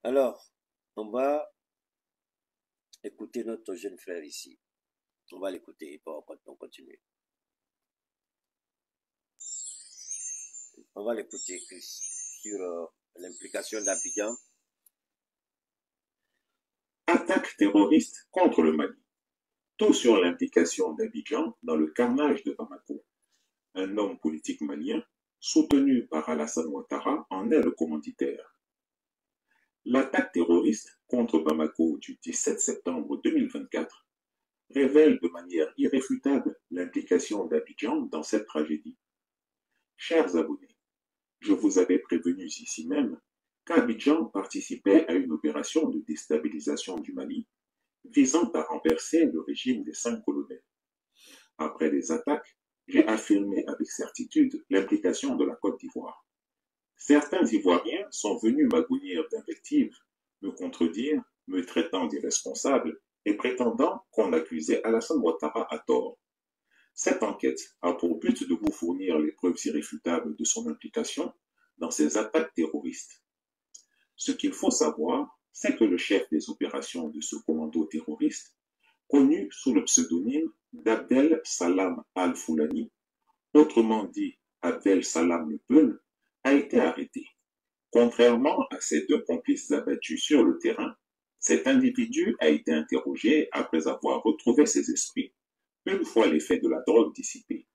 Alors, on va écouter notre jeune frère ici. On va l'écouter et on continue. On va l'écouter, Chris, sur l'implication d'Abidjan. Attaque terroriste contre le Mali. Tout sur l'implication d'Abidjan dans le carnage de Bamako. Un homme politique malien, soutenu par Alassane Ouattara, en est le commanditaire. L'attaque terroriste contre Bamako du 17 septembre 2024 révèle de manière irréfutable l'implication d'Abidjan dans cette tragédie. Chers abonnés, je vous avais prévenu ici même qu'Abidjan participait à une opération de déstabilisation du Mali visant à renverser le régime des 5 colonels. Après les attaques, j'ai affirmé avec certitude l'implication de la Côte d'Ivoire. Certains Ivoiriens sont venus m'agounir d'invectives, me contredire, me traitant d'irresponsable et prétendant qu'on accusait Alassane Ouattara à tort. Cette enquête a pour but de vous fournir les preuves irréfutables de son implication dans ces attaques terroristes. Ce qu'il faut savoir, c'est que le chef des opérations de ce commando terroriste, connu sous le pseudonyme d'Abdel Salam al-Foulani, autrement dit Abdel Salam le Peul, a été arrêté. Contrairement à ses deux complices abattus sur le terrain, cet individu a été interrogé après avoir retrouvé ses esprits, une fois l'effet de la drogue dissipé.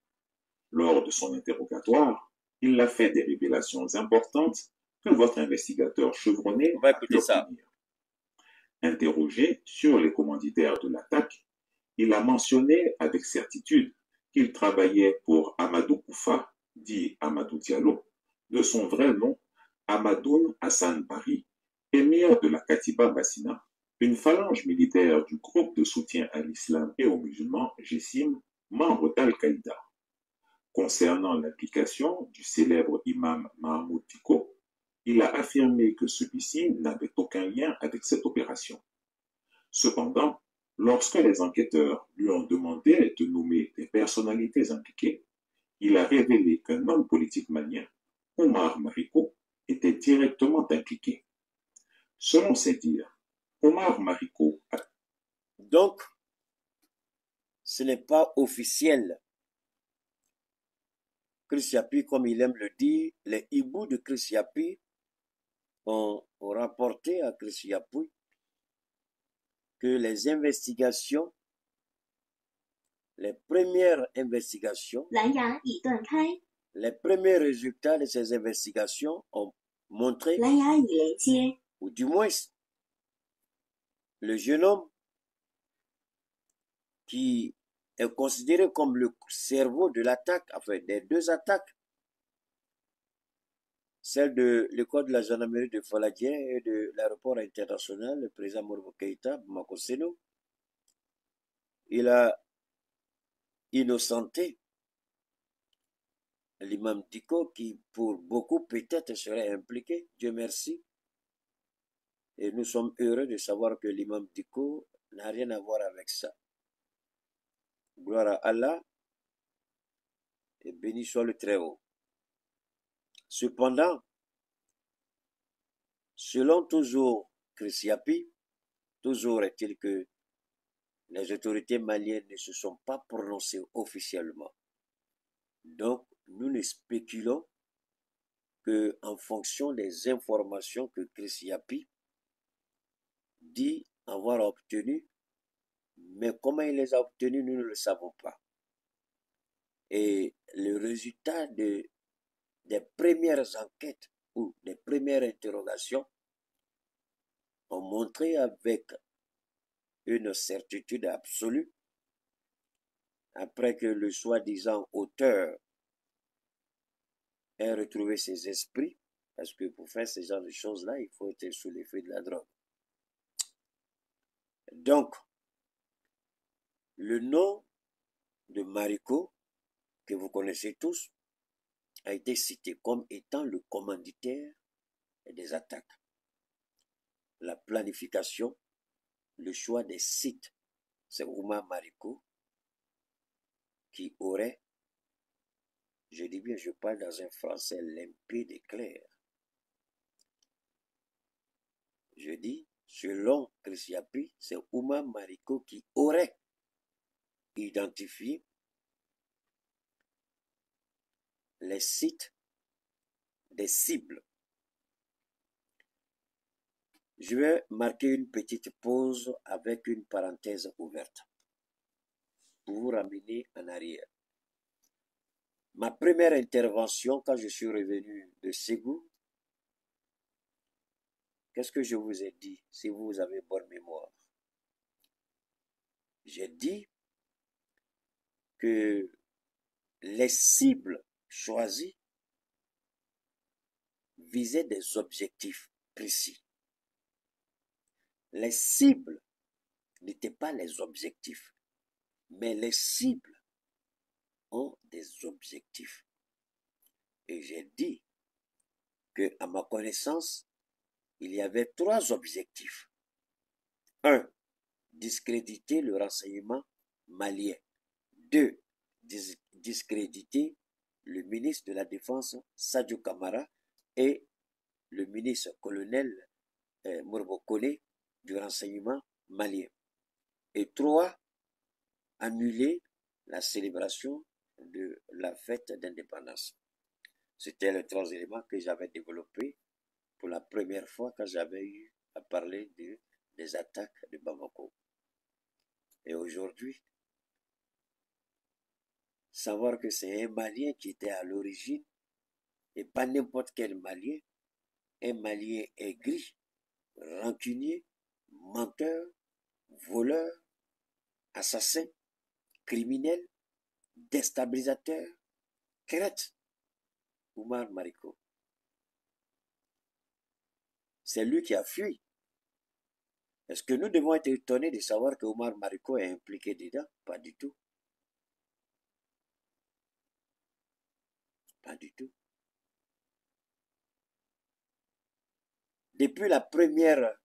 Lors de son interrogatoire, il a fait des révélations importantes que votre investigateur chevronné On va a pu écouter ça. obtenir. Interrogé sur les commanditaires de l'attaque, il a mentionné avec certitude qu'il travaillait pour Amadou Koufa, dit Amadou Diallo, de son vrai nom Amadoun Hassan Bari, émir de la Katiba Bassina, une phalange militaire du groupe de soutien à l'islam et aux musulmans GESIM, membre d'Al-Qaïda. Concernant l'implication du célèbre imam Mahmoud Diko, il a affirmé que celui-ci n'avait aucun lien avec cette opération. Cependant, lorsque les enquêteurs lui ont demandé de nommer des personnalités impliquées, il a révélé qu'un homme politique malien, Omar Mariko, était directement impliqué. Selon ses dires, Omar Mariko a... Donc, ce n'est pas officiel. Chris Yapi, comme il aime le dire, les hiboux de Chris Yapi ont rapporté à Chris Yapi que les investigations, les premières investigations, les premiers résultats de ces investigations ont montré, ou du moins, le jeune homme qui est considéré comme le cerveau de l'attaque, enfin des deux attaques, celle de l'école de la gendarmerie de Faladien et de l'aéroport international, le président Modibo Keïta, Bamako Seno, il a innocenté l'imam Diko qui pour beaucoup peut-être serait impliqué, Dieu merci. Et nous sommes heureux de savoir que l'imam Diko n'a rien à voir avec ça. Gloire à Allah et béni soit le Très-Haut. Cependant, selon toujours Chris Yapi, toujours est-il que les autorités maliennes ne se sont pas prononcées officiellement. Donc, nous ne spéculons qu'en fonction des informations que Chris Yapi dit avoir obtenues, mais comment il les a obtenues, nous ne le savons pas. Et le résultat des premières enquêtes ou des premières interrogations ont montré avec une certitude absolue, après que le soi-disant auteur ait retrouvé ses esprits, parce que pour faire ce genre de choses-là, il faut être sous l'effet de la drogue. Donc, le nom de Mariko, que vous connaissez tous, a été cité comme étant le commanditaire des attaques. La planification, le choix des sites, c'est Oumar Mariko qui aurait, je dis bien, je parle dans un français limpide et clair. Je dis, selon Christiapi, c'est Oumar Mariko qui aurait identifié les sites des cibles. Je vais marquer une petite pause avec une parenthèse ouverte pour vous ramener en arrière. Ma première intervention quand je suis revenu de Ségou, qu'est-ce que je vous ai dit si vous avez bonne mémoire? J'ai dit que les cibles choisies visaient des objectifs précis. Les cibles n'étaient pas les objectifs, mais les cibles ont des objectifs. Et j'ai dit que, à ma connaissance, il y avait 3 objectifs. 1. Discréditer le renseignement malien. 2. Discréditer le ministre de la Défense, Sadio Kamara, et le ministre colonel Morbokone du renseignement malien. Et 3. Annuler la célébration de la fête d'indépendance. C'était les 3 éléments que j'avais développés pour la première fois quand j'avais eu à parler des attaques de Bamako. Et aujourd'hui, savoir que c'est un Malien qui était à l'origine, et pas n'importe quel Malien, un Malien aigri, rancunier, menteur, voleur, assassin, criminel, déstabilisateur, crête, Oumar Mariko. C'est lui qui a fui. Est-ce que nous devons être étonnés de savoir que Oumar Mariko est impliqué dedans? Pas du tout. Pas du tout. Depuis la première,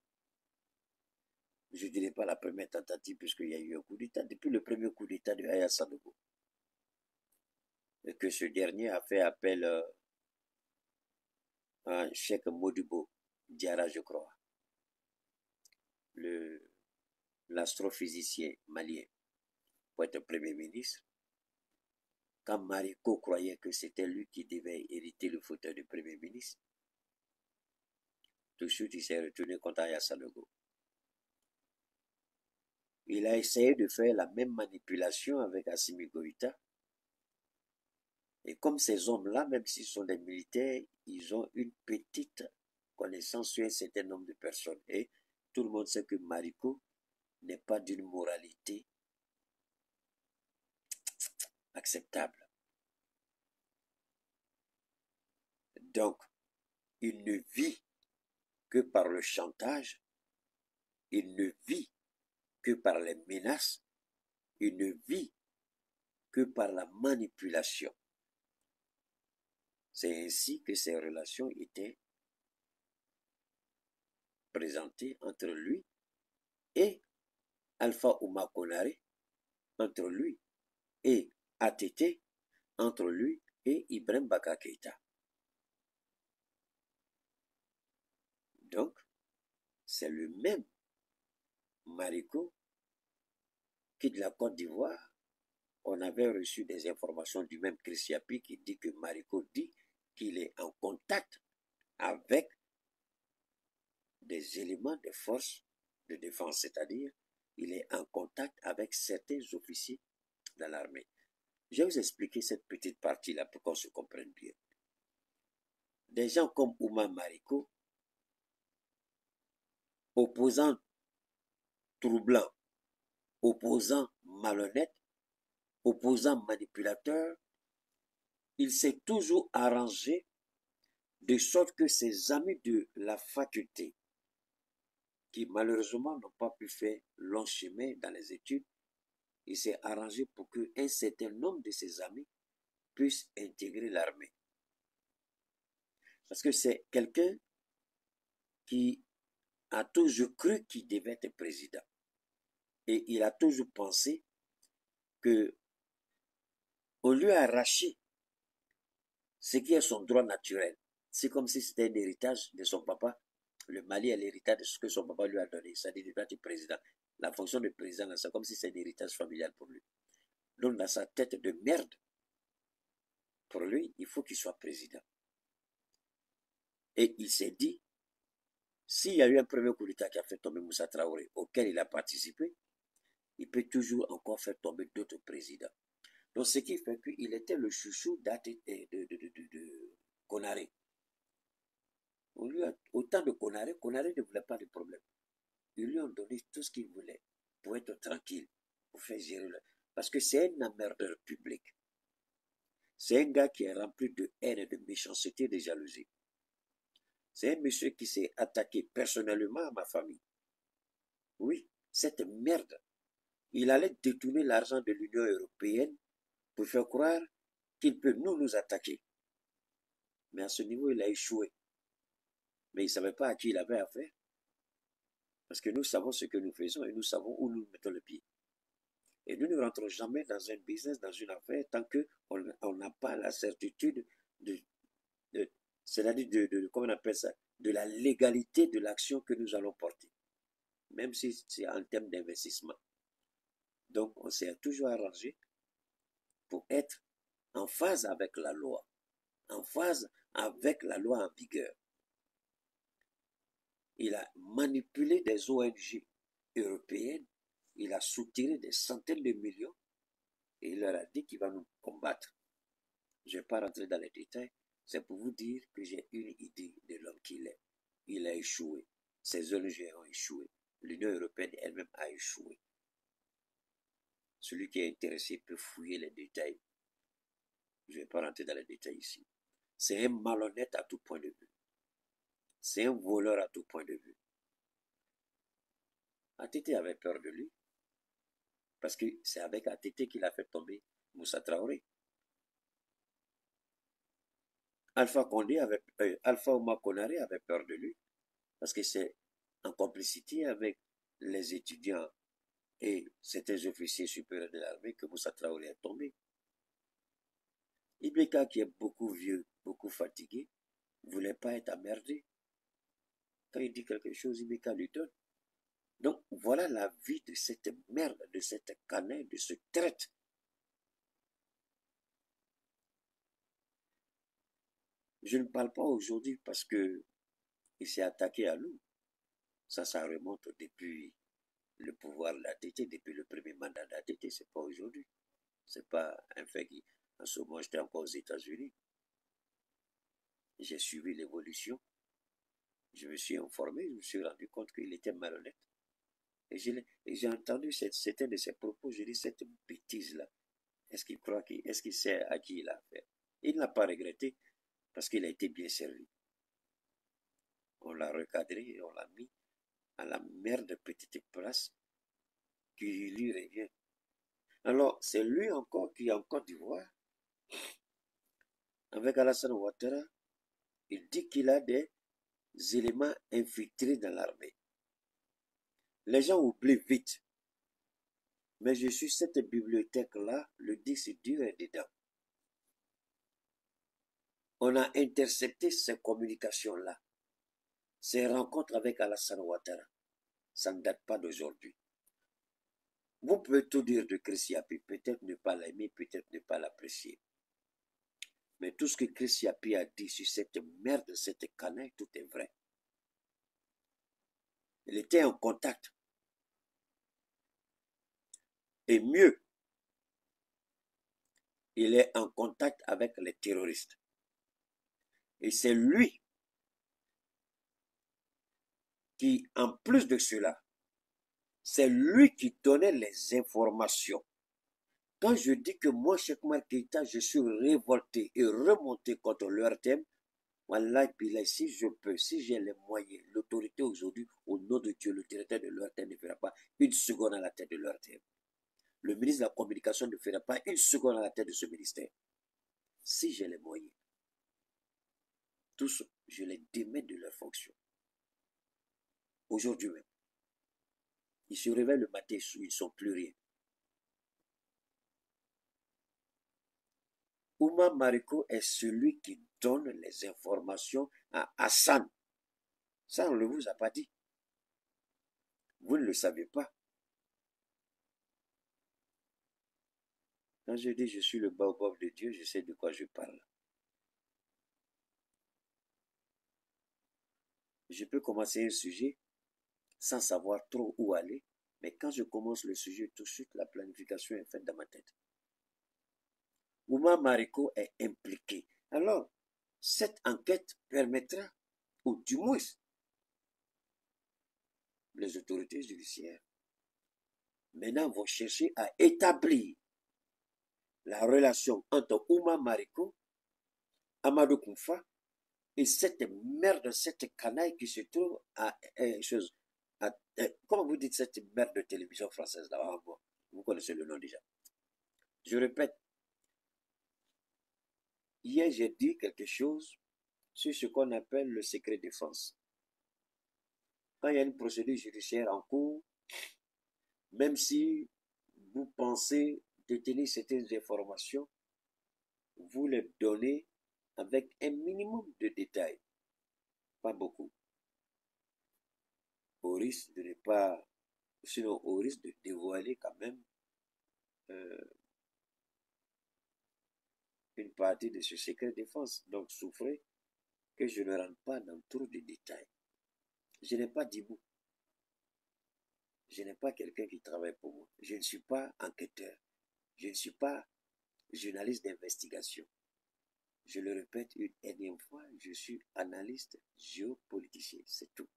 je ne dirais pas la première tentative puisqu'il y a eu un coup d'État, depuis le premier coup d'État de Yaya Sanogo, et que ce dernier a fait appel à Cheikh Modibo Diarra, je crois, l'astrophysicien malien, pour être Premier ministre. Quand Mariko croyait que c'était lui qui devait hériter le fauteuil de Premier ministre, tout de suite il s'est retourné contre Yaya Sanogo. Il a essayé de faire la même manipulation avec Assimi Goïta. Et comme ces hommes-là, même s'ils sont des militaires, ils ont une petite connaissance sur un certain nombre de personnes. Et tout le monde sait que Mariko n'est pas d'une moralité acceptable. Donc, il ne vit que par le chantage, il ne vit que par les menaces, il ne vit que par la manipulation. C'est ainsi que ces relations étaient présentées entre lui et Alpha Oumar Konaré, entre lui et ATT, entre lui et Ibrahim Baka Keïta. Donc, c'est le même Mariko qui, de la Côte d'Ivoire, on avait reçu des informations du même Christiapi qui dit que Mariko dit qu'il est en contact avec des éléments de force de défense, c'est-à-dire il est en contact avec certains officiers dans l'armée. Je vais vous expliquer cette petite partie-là pour qu'on se comprenne bien. Des gens comme Oumar Mariko, opposants troublants, opposants malhonnêtes, opposants manipulateurs, il s'est toujours arrangé de sorte que ses amis de la faculté, qui malheureusement n'ont pas pu faire long chemin dans les études, il s'est arrangé pour qu'un certain nombre de ses amis puissent intégrer l'armée. Parce que c'est quelqu'un qui a toujours cru qu'il devait être président. Et il a toujours pensé que on lui a arraché ce qui est son droit naturel. C'est comme si c'était un héritage de son papa, Le Mali est l'héritage de ce que son papa lui a donné. C'est-à-dire qu'il doit être président. La fonction de président, c'est comme si c'est un héritage familial pour lui. Donc, dans sa tête de merde, pour lui, il faut qu'il soit président. Et il s'est dit, s'il y a eu un premier coup d'État qui a fait tomber Moussa Traoré, auquel il a participé, il peut toujours encore faire tomber d'autres présidents. Donc, ce qui fait qu'il était le chouchou de Konaré. Autant de Konaré, Konaré ne voulait pas de problème. Ils lui ont donné tout ce qu'il voulait pour être tranquille, pour faire gérer le... Parce que c'est un emmerdeur public. C'est un gars qui est rempli de haine, de méchanceté, de jalousie. C'est un monsieur qui s'est attaqué personnellement à ma famille. Oui, cette merde. Il allait détourner l'argent de l'Union européenne pour faire croire qu'il peut nous attaquer. Mais à ce niveau, il a échoué. Mais il ne savait pas à qui il avait affaire. Parce que nous savons ce que nous faisons et nous savons où nous mettons le pied. Et nous ne rentrons jamais dans un business, dans une affaire, tant qu'on n'a pas la certitude c'est-à-dire comment on appelle ça, de la légalité de l'action que nous allons porter. Même si c'est en termes d'investissement. Donc, on s'est toujours arrangé pour être en phase avec la loi, en phase avec la loi en vigueur. Il a manipulé des ONG européennes, il a soutiré des centaines de millions et il leur a dit qu'il va nous combattre. Je ne vais pas rentrer dans les détails, c'est pour vous dire que j'ai une idée de l'homme qu'il est. Il a échoué, ses ONG ont échoué, l'Union européenne elle-même a échoué. Celui qui est intéressé peut fouiller les détails. Je ne vais pas rentrer dans les détails ici. C'est un malhonnête à tout point de vue. C'est un voleur à tout point de vue. ATT avait peur de lui. Parce que c'est avec ATT qu'il a fait tomber Moussa Traoré. Alpha Oumar Konaré avait peur de lui. Parce que c'est en complicité avec les étudiants et certains officiers supérieurs de l'armée que Moussa Traoré est tombé. Ibeka, qui est beaucoup vieux, beaucoup fatigué, ne voulait pas être emmerdé. Quand il dit quelque chose, Ibeka lui donne. Donc, voilà la vie de cette merde, de cette canin, de ce traite. Je ne parle pas aujourd'hui parce que il s'est attaqué à nous. Ça remonte depuis le pouvoir de l'ATT, depuis le premier mandat de l'ATT, c'est pas aujourd'hui. C'est pas un fait qui, en ce moment, j'étais encore aux États-Unis. J'ai suivi l'évolution. Je me suis informé, je me suis rendu compte qu'il était malhonnête. Et j'ai entendu certains de ses propos, j'ai dit cette bêtise-là. Est-ce qu'il sait à qui il a affaire? Il n'a pas regretté parce qu'il a été bien servi. On l'a recadré et on l'a mis à la merde petite place qui lui revient. Alors, c'est lui encore qui est en Côte d'Ivoire, avec Alassane Ouattara, il dit qu'il a des éléments infiltrés dans l'armée. Les gens oublient vite. Mais je suis cette bibliothèque-là, le disque dur est dedans. On a intercepté ces communications-là, ces rencontres avec Alassane Ouattara. Ça ne date pas d'aujourd'hui. Vous pouvez tout dire de Chris Yapi, peut-être ne pas l'aimer, peut-être ne pas l'apprécier. Mais tout ce que Chris Yapi a dit sur cette merde, cette canaille, tout est vrai. Il était en contact. Et mieux, il est en contact avec les terroristes. Et c'est lui qui, en plus de cela, c'est lui qui donnait les informations. Quand je dis que moi, Cheikh Oumar Keïta, je suis révolté et remonté contre l'ERTM, Wallah, si je peux, si j'ai les moyens, l'autorité aujourd'hui, au nom de Dieu, le directeur de l'ERTM ne fera pas une seconde à la tête de l'ERTM. Le ministre de la Communication ne fera pas une seconde à la tête de ce ministère. Si j'ai les moyens, tous, je les démets de leurs fonctions. Aujourd'hui même, ils se réveillent le matin, ils ne sont plus rien. Oumar Mariko est celui qui donne les informations à Hassan. Ça, on ne vous a pas dit. Vous ne le savez pas. Quand je dis je suis le baobab de Dieu, je sais de quoi je parle. Je peux commencer un sujet sans savoir trop où aller, mais quand je commence le sujet, tout de suite, la planification est faite dans ma tête. Ouma Mariko est impliqué. Alors, cette enquête permettra, ou du moins, les autorités judiciaires, maintenant vont chercher à établir la relation entre Ouma Mariko, Amadou Koufa, et cette merde, cette canaille qui se trouve comment vous dites cette merde de télévision française là? Vous connaissez le nom déjà. Je répète, hier j'ai dit quelque chose sur ce qu'on appelle le secret défense. Quand il y a une procédure judiciaire en cours, même si vous pensez détenir certaines informations, vous les donnez avec un minimum de détails, pas beaucoup, au risque de ne pas, sinon au risque de dévoiler quand même une partie de ce secret défense. Donc souffrez que je ne rentre pas dans trop de détails. Je n'ai pas d'hibou. Je n'ai pas quelqu'un qui travaille pour moi. Je ne suis pas enquêteur. Je ne suis pas journaliste d'investigation. Je le répète une énième fois, je suis analyste géopoliticien, c'est tout.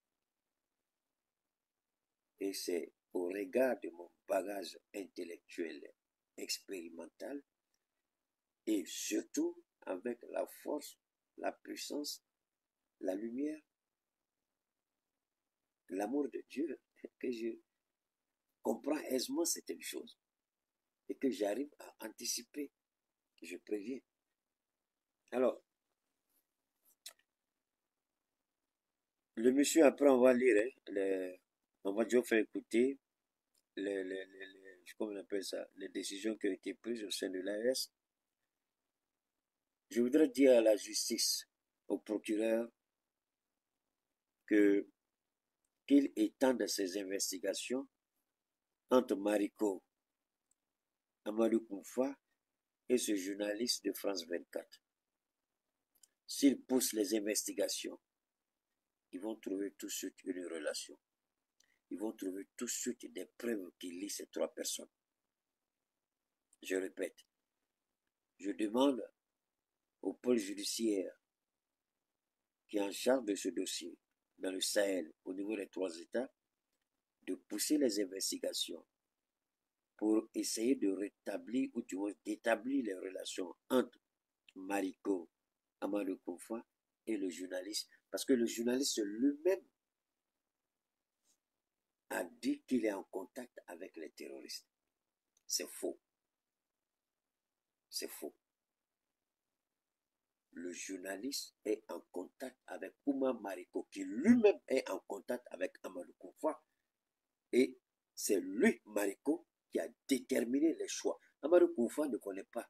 Et c'est au regard de mon bagage intellectuel expérimental et surtout avec la force, la puissance, la lumière, l'amour de Dieu que je comprends aisément certaines choses et que j'arrive à anticiper. Je préviens. Alors, le monsieur, après, on va lire, on va déjà faire écouter comment on appelle ça, les décisions qui ont été prises au sein de l'AS. Je voudrais dire à la justice, au procureur, qu'il étende ses investigations entre Mariko, Amadou Koufa et ce journaliste de France 24. S'ils poussent les investigations, ils vont trouver tout de suite une relation. Ils vont trouver tout de suite des preuves qui lient ces trois personnes. Je répète, je demande au pôle judiciaire qui est en charge de ce dossier dans le Sahel, au niveau des trois États, de pousser les investigations pour essayer de rétablir ou du moins d'établir les relations entre Mariko, Amadou Koufa et le journaliste. Parce que le journaliste lui-même a dit qu'il est en contact avec les terroristes. C'est faux. C'est faux. Le journaliste est en contact avec Ouma Mariko, qui lui-même est en contact avec Amadou Koufa. Et c'est lui, Mariko, qui a déterminé les choix. Amadou Koufa ne connaît pas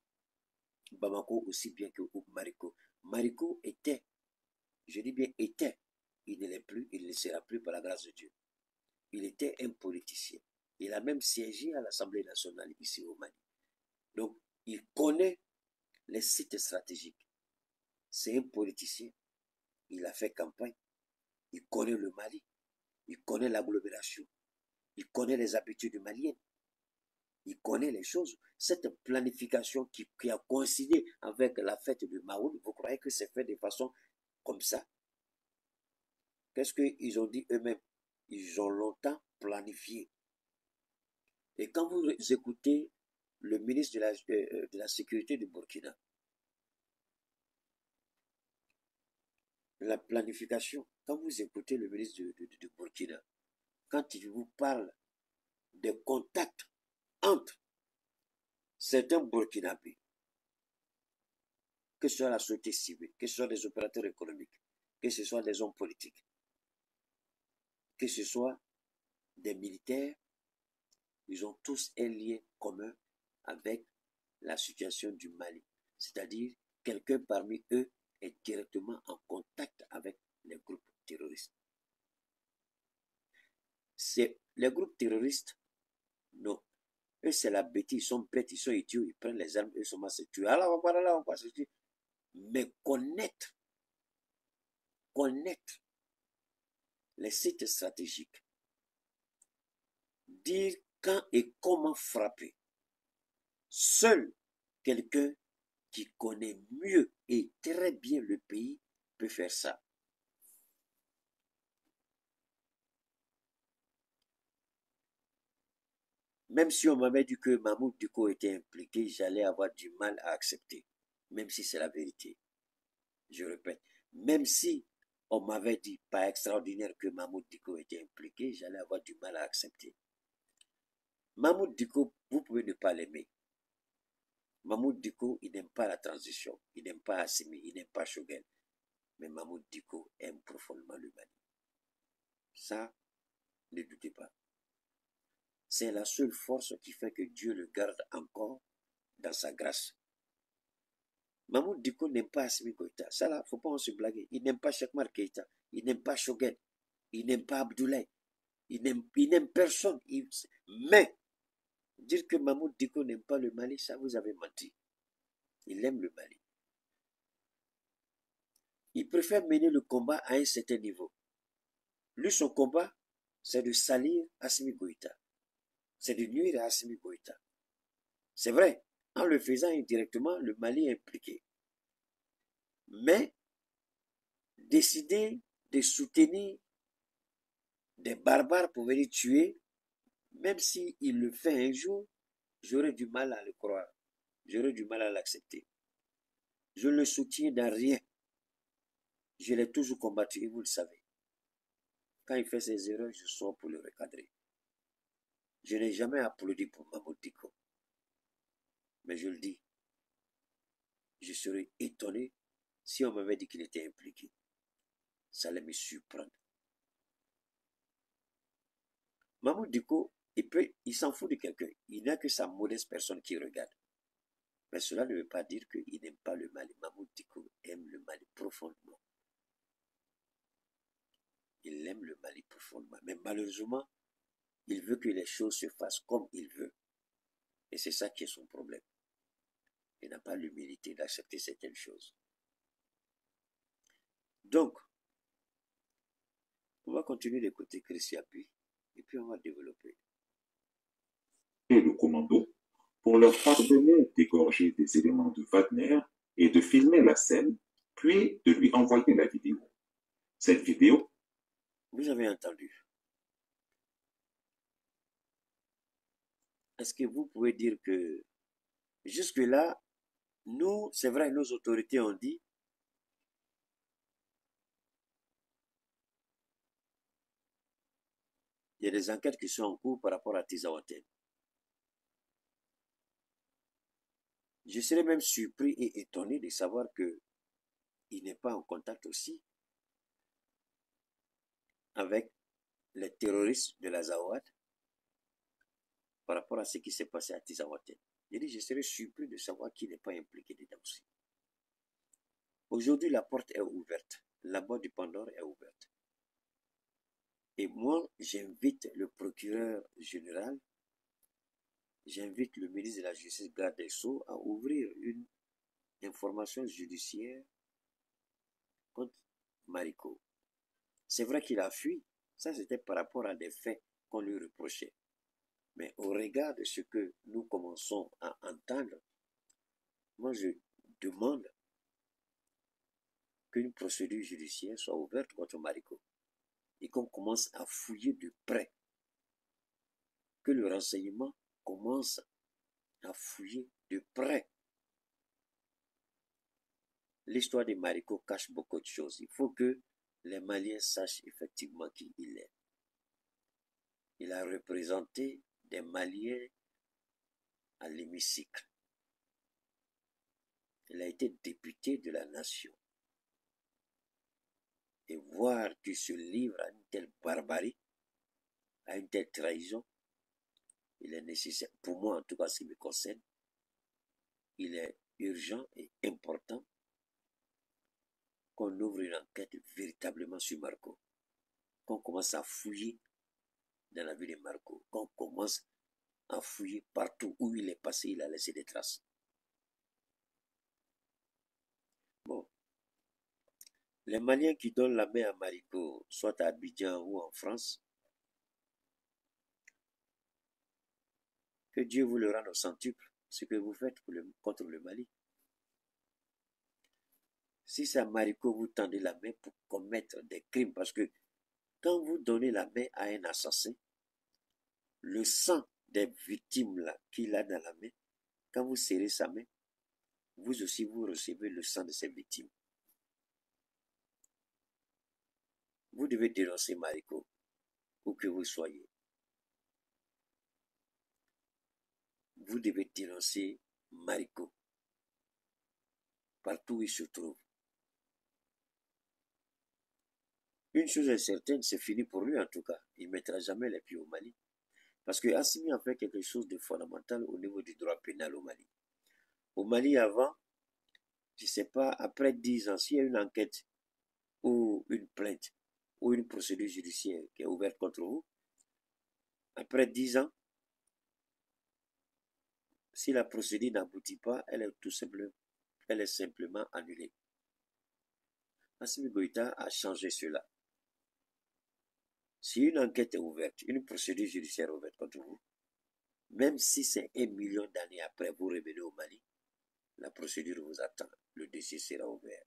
Bamako aussi bien que Mariko. Mariko était, je dis bien était, il ne l'est plus, il ne le sera plus par la grâce de Dieu. Il était un politicien. Il a même siégé à l'Assemblée nationale ici au Mali. Donc, il connaît les sites stratégiques. C'est un politicien. Il a fait campagne. Il connaît le Mali. Il connaît l'agglomération. Il connaît les habitudes maliennes. Il connaît les choses. Cette planification qui a coïncidé avec la fête de Maoul, vous croyez que c'est fait de façon comme ça? Qu'est-ce qu'ils ont dit eux-mêmes? Ils ont longtemps planifié. Et quand vous écoutez le ministre de la Sécurité du Burkina, la planification, quand vous écoutez le ministre du Burkina, quand il vous parle des contacts entre certains Burkinabés, que ce soit la société civile, que ce soit des opérateurs économiques, que ce soit des hommes politiques, que ce soit des militaires, ils ont tous un lien commun avec la situation du Mali. C'est-à-dire, quelqu'un parmi eux est directement en contact avec les groupes terroristes. C'est les groupes terroristes, non. Eux, c'est la bêtise, ils sont bêtes, ils sont idiots, ils prennent les armes, ils sont à se tuer. Alors, on va là, on va se tuer. Mais connaître les sites stratégiques, dire quand et comment frapper. Seul quelqu'un qui connaît mieux et très bien le pays peut faire ça. Même si on m'avait dit que Mahmoud Diko était impliqué, j'allais avoir du mal à accepter. Même si c'est la vérité. Je répète, même si on m'avait dit, pas extraordinaire, que Mahmoud Diko était impliqué, j'allais avoir du mal à accepter. Mahmoud Diko, vous pouvez ne pas l'aimer. Mahmoud Diko, il n'aime pas la transition, il n'aime pas Assimi, il n'aime pas Choguel. Mais Mahmoud Diko aime profondément le Mali. Ça, ne doutez pas. C'est la seule force qui fait que Dieu le garde encore dans sa grâce. Mahmoud Diko n'aime pas Assimi Goïta. Ça là, faut pas en se blaguer. Il n'aime pas Cheikh Keïta. Il n'aime pas Choguel. Il n'aime pas Abdoulaye. Il n'aime personne. Mais, dire que Mahmoud Diko n'aime pas le Mali, ça vous avez menti. Il aime le Mali. Il préfère mener le combat à un certain niveau. Lui, son combat, c'est de salir Assimi Goïta. C'est de nuire à Assimi Goïta. C'est vrai, en le faisant indirectement, le Mali est impliqué. Mais, décider de soutenir des barbares pour venir tuer, même s'il le fait un jour, j'aurais du mal à le croire. J'aurais du mal à l'accepter. Je ne le soutiens dans rien. Je l'ai toujours combattu et vous le savez. Quand il fait ses erreurs, je sors pour le recadrer. Je n'ai jamais applaudi pour Mahmoud Diko. Mais je le dis, je serais étonné si on m'avait dit qu'il était impliqué. Ça allait me surprendre. Mahmoud Diko, il s'en fout de quelqu'un. Il n'a que sa modeste personne qui regarde. Mais cela ne veut pas dire qu'il n'aime pas le Mali. Mahmoud Diko aime le Mali profondément. Il aime le Mali profondément. Mais malheureusement, il veut que les choses se fassent comme il veut. Et c'est ça qui est son problème. Il n'a pas l'humilité d'accepter certaines choses. Donc, on va continuer d'écouter Christian Puy et puis on va développer. Et le commando pour leur pardonner d'égorger des éléments de Wagner et de filmer la scène, puis de lui envoyer la vidéo. Cette vidéo, vous avez entendu. Est-ce que vous pouvez dire que jusque-là, nous, c'est vrai, nos autorités ont dit il y a des enquêtes qui sont en cours par rapport à Tizawaten. Je serais même surpris et étonné de savoir qu'il n'est pas en contact aussi avec les terroristes de la Zawad par rapport à ce qui s'est passé à Tizawaten. Je serais surpris de savoir qu'il n'est pas impliqué dedans aussi. Aujourd'hui, la porte est ouverte. La boîte du Pandore est ouverte. Et moi, j'invite le procureur général, j'invite le ministre de la Justice, garde des Sceaux, à ouvrir une information judiciaire contre Marico. C'est vrai qu'il a fui. Ça, c'était par rapport à des faits qu'on lui reprochait. Mais au regard de ce que nous commençons à entendre, moi, je demande qu'une procédure judiciaire soit ouverte contre Marico et qu'on commence à fouiller de près, que le renseignement commence à fouiller de près. L'histoire de Marico cache beaucoup de choses. Il faut que les Maliens sachent effectivement qui il est. Il a représenté des Maliens à l'hémicycle. Il a été député de la nation. Et voir qu'il se livre à une telle barbarie, à une telle trahison, il est nécessaire, pour moi en tout cas ce qui me concerne, il est urgent et important qu'on ouvre une enquête véritablement sur Marco, qu'on commence à fouiller dans la ville de Marico. Quand on commence à fouiller partout où il est passé, il a laissé des traces. Bon, les Maliens qui donnent la main à Marico, soit à Abidjan ou en France, que Dieu vous le rende au centuple, ce que vous faites contre le Mali. Si c'est à Marico, vous tendez la main pour commettre des crimes, parce que quand vous donnez la main à un assassin, le sang des victimes là qu'il a dans la main, quand vous serrez sa main, vous aussi vous recevez le sang de ces victimes. Vous devez dénoncer Marico, où que vous soyez. Vous devez dénoncer Marico, partout où il se trouve. Une chose est certaine, c'est fini pour lui en tout cas. Il ne mettra jamais les pieds au Mali. Parce que Assimi a fait quelque chose de fondamental au niveau du droit pénal au Mali. Au Mali avant, je ne sais pas, après 10 ans, s'il y a une enquête ou une plainte ou une procédure judiciaire qui est ouverte contre vous, après 10 ans, si la procédure n'aboutit pas, elle est simplement annulée. Assimi Goïta a changé cela. Si une enquête est ouverte, une procédure judiciaire ouverte contre vous, même si c'est 1 million d'années après vous revenez au Mali, la procédure vous attend. Le dossier sera ouvert.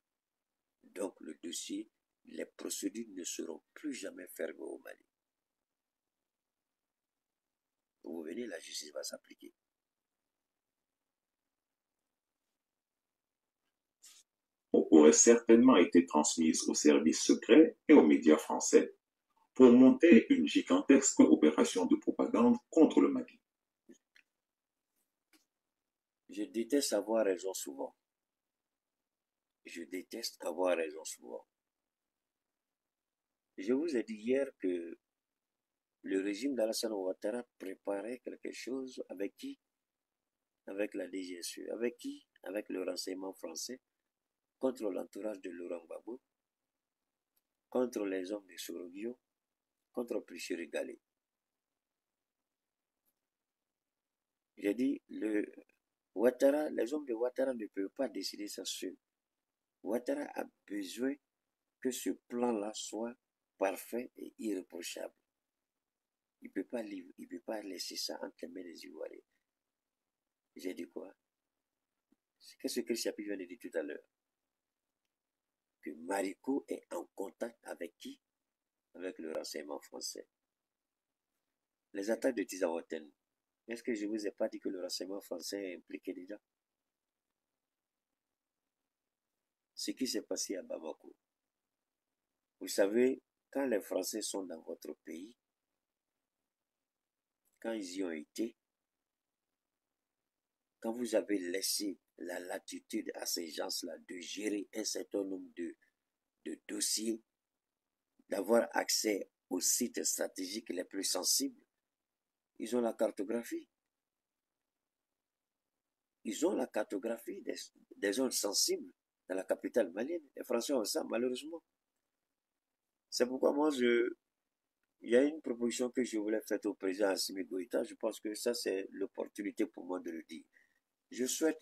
Donc le dossier, les procédures ne seront plus jamais fermées au Mali. Vous venez, la justice va s'appliquer. Aurait certainement été transmise aux services secrets et aux médias français pour monter une gigantesque opération de propagande contre le Mali. Je déteste avoir raison souvent. Je déteste avoir raison souvent. Je vous ai dit hier que le régime d'Alassane Ouattara préparait quelque chose avec qui? Avec la DGSE. Avec qui? Avec le renseignement français contre l'entourage de Laurent Gbagbo, contre les hommes de Sorogio, contre Plucheri Galé. J'ai dit, les hommes de Ouattara ne peuvent pas décider ça seuls. Ouattara a besoin que ce plan-là soit parfait et irréprochable. Il ne peut pas laisser ça entre les mains des Ivoiriens. J'ai dit quoi? C'est ce que Chapi vient de dire tout à l'heure. Que Marico est en contact avec qui? Avec le renseignement français. Les attaques de Tizawaten, est-ce que je ne vous ai pas dit que le renseignement français est impliqué dedans? Ce qui s'est passé à Bamako. Vous savez, quand les Français sont dans votre pays, quand ils y ont été, quand vous avez laissé la latitude à ces gens-là de gérer un certain nombre de dossiers, d'avoir accès aux sites stratégiques les plus sensibles, ils ont la cartographie. Ils ont la cartographie des zones sensibles dans la capitale malienne. Les Français ont ça, malheureusement. C'est pourquoi moi, il y a une proposition que je voulais faire au président Assimi Goïta. Je pense que ça, c'est l'opportunité pour moi de le dire. Je souhaite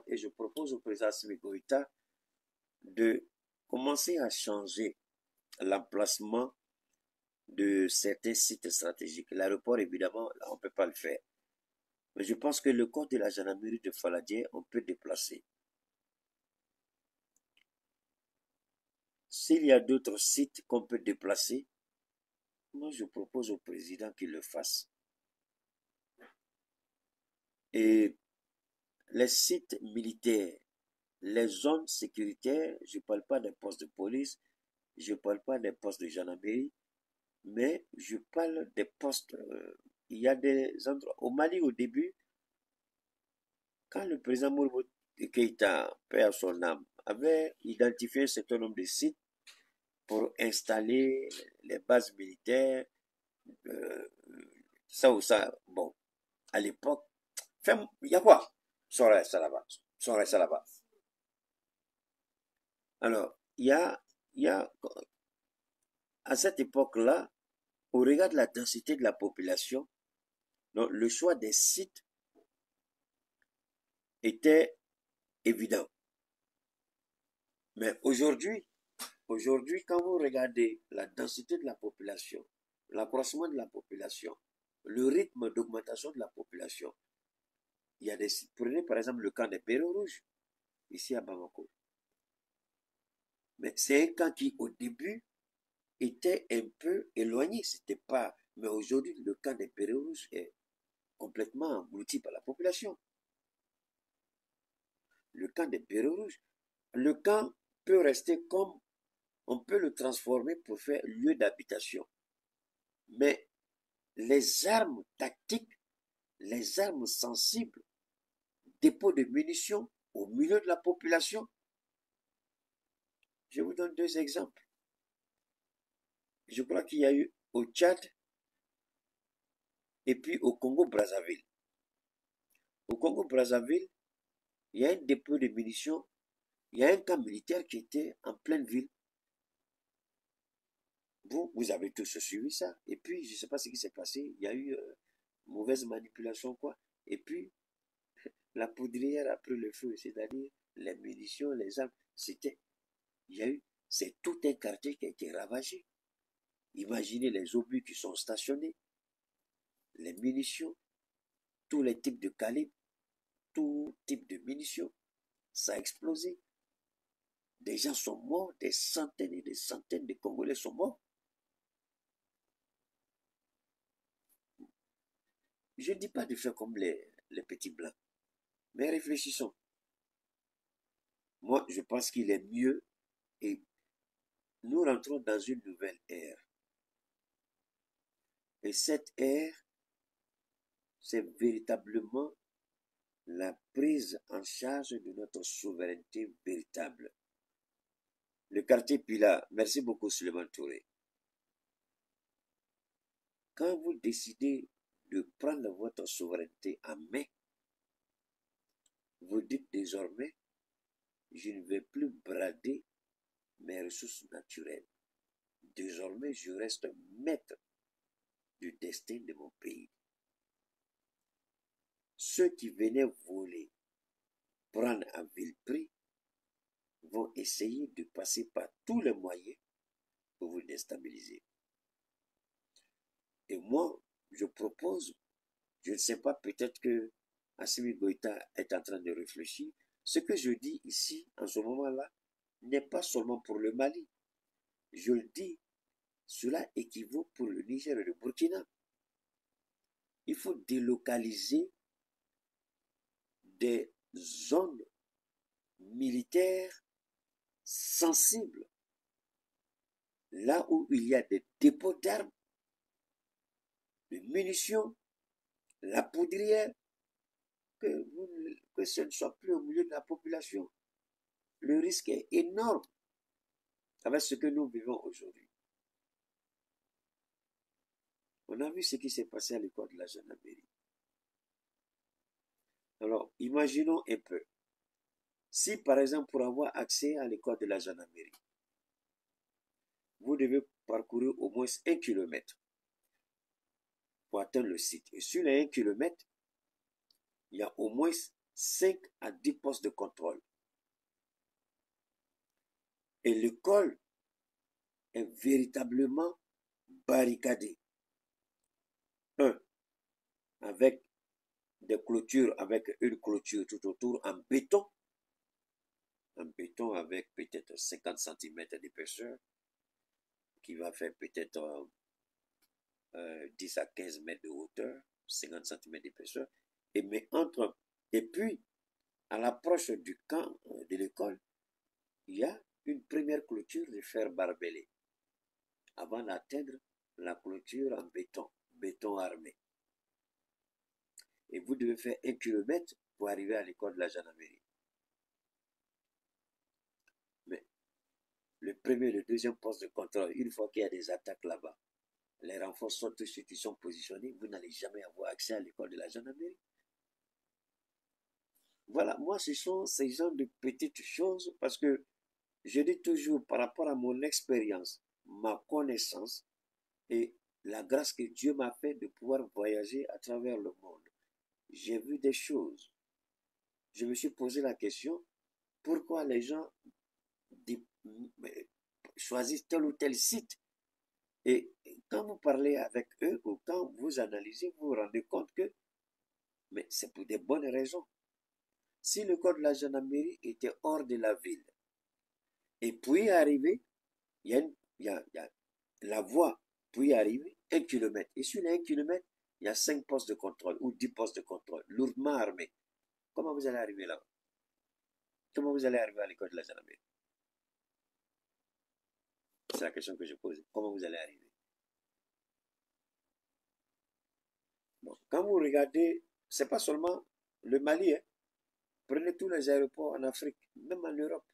et je propose au président Assimi Goïta de commencer à changer l'emplacement de certains sites stratégiques. L'aéroport, évidemment, là, on ne peut pas le faire. Mais je pense que le corps de la gendarmerie de Faladier, on peut déplacer. S'il y a d'autres sites qu'on peut déplacer, moi je propose au président qu'il le fasse. Et les sites militaires, les zones sécuritaires, je ne parle pas des postes de police, je ne parle pas des postes de gendarmerie, mais je parle des postes. Il y a des endroits. Au Mali, au début, quand le président Mouroubou Keïta, paix à son âme, avait identifié un certain nombre de sites pour installer les bases militaires, ça ou ça, bon, à l'époque, il y a quoi? Ça reste là-bas. Alors, il y a, à cette époque-là, au regard de la densité de la population, donc le choix des sites était évident. Mais aujourd'hui, quand vous regardez la densité de la population, l'accroissement de la population, le rythme d'augmentation de la population, il y a des sites. Prenez par exemple le camp des Perros Rouges, ici à Bamako. Mais c'est un camp qui, au début, était un peu éloigné. C'était pas. Mais aujourd'hui, le camp des Perros Rouges est complètement englouti par la population. Le camp des Perros Rouges. Le camp peut rester comme. On peut le transformer pour faire lieu d'habitation. Mais les armes tactiques, les armes sensibles, dépôt de munitions au milieu de la population. Je vous donne deux exemples. Je crois qu'il y a eu au Tchad et puis au Congo-Brazzaville. Au Congo-Brazzaville, il y a un dépôt de munitions, il y a un camp militaire qui était en pleine ville. Vous avez tous suivi ça. Et puis, je ne sais pas ce qui s'est passé, il y a eu mauvaise manipulation, quoi. Et puis, la poudrière a pris le feu, c'est-à-dire les munitions, les armes, c'est tout un quartier qui a été ravagé. Imaginez les obus qui sont stationnés, les munitions, tous les types de calibres, tout type de munitions, ça a explosé. Des gens sont morts, des centaines et des centaines de Congolais sont morts. Je ne dis pas de faire comme les petits blancs, mais réfléchissons. Moi, je pense qu'il est mieux et nous rentrons dans une nouvelle ère. Et cette ère, c'est véritablement la prise en charge de notre souveraineté véritable. Le quartier Pila, merci beaucoup Suleiman Touré. Quand vous décidez de prendre votre souveraineté en main, vous dites désormais, je ne vais plus brader mes ressources naturelles. Désormais, je reste maître du destin de mon pays. Ceux qui venaient voler, prendre à vil prix, vont essayer de passer par tous les moyens pour vous déstabiliser. Et moi, je propose, je ne sais pas, peut-être que Assimi Goïta est en train de réfléchir. Ce que je dis ici, en ce moment-là, n'est pas seulement pour le Mali. Je le dis, cela équivaut pour le Niger et le Burkina. Il faut délocaliser des zones militaires sensibles, là où il y a des dépôts d'armes, de munitions, la poudrière, que ce ne soit plus au milieu de la population. Le risque est énorme avec ce que nous vivons aujourd'hui. On a vu ce qui s'est passé à l'école de la gendarmerie. Alors, imaginons un peu. Si, par exemple, pour avoir accès à l'école de la gendarmerie, vous devez parcourir au moins 1 kilomètre pour atteindre le site. Et sur les 1 kilomètre, il y a au moins 5 à 10 postes de contrôle. Et l'école est véritablement barricadée. Avec des clôtures, avec une clôture tout autour en béton avec peut-être 50 cm d'épaisseur, qui va faire peut-être 10 à 15 mètres de hauteur, 50 cm d'épaisseur. Et puis, à l'approche du camp de l'école, il y a une première clôture de fer barbelé, avant d'atteindre la clôture en béton armé. Et vous devez faire 1 kilomètre pour arriver à l'école de la gendarmerie. Mais le premier et le deuxième poste de contrôle, une fois qu'il y a des attaques là-bas, les renforts sont tous ceux qui sont positionnés, vous n'allez jamais avoir accès à l'école de la gendarmerie. Voilà, moi, ce sont ces genres de petites choses parce que je dis toujours par rapport à mon expérience, ma connaissance et la grâce que Dieu m'a fait de pouvoir voyager à travers le monde. J'ai vu des choses. Je me suis posé la question, pourquoi les gens choisissent tel ou tel site? Et quand vous parlez avec eux ou quand vous analysez, vous vous rendez compte que mais c'est pour des bonnes raisons. Si le corps de la gendarmerie était hors de la ville, et pour y arriver, il y a la voie pour y arriver, 1 kilomètre. Et sur les 1 kilomètre, il y a 5 postes de contrôle ou 10 postes de contrôle, lourdement armés. Comment vous allez arriver là? Comment vous allez arriver à l'école de la gendarmerie? C'est la question que je pose. Comment vous allez arriver? Bon, quand vous regardez, c'est pas seulement le Mali, hein. Prenez tous les aéroports en Afrique, même en Europe,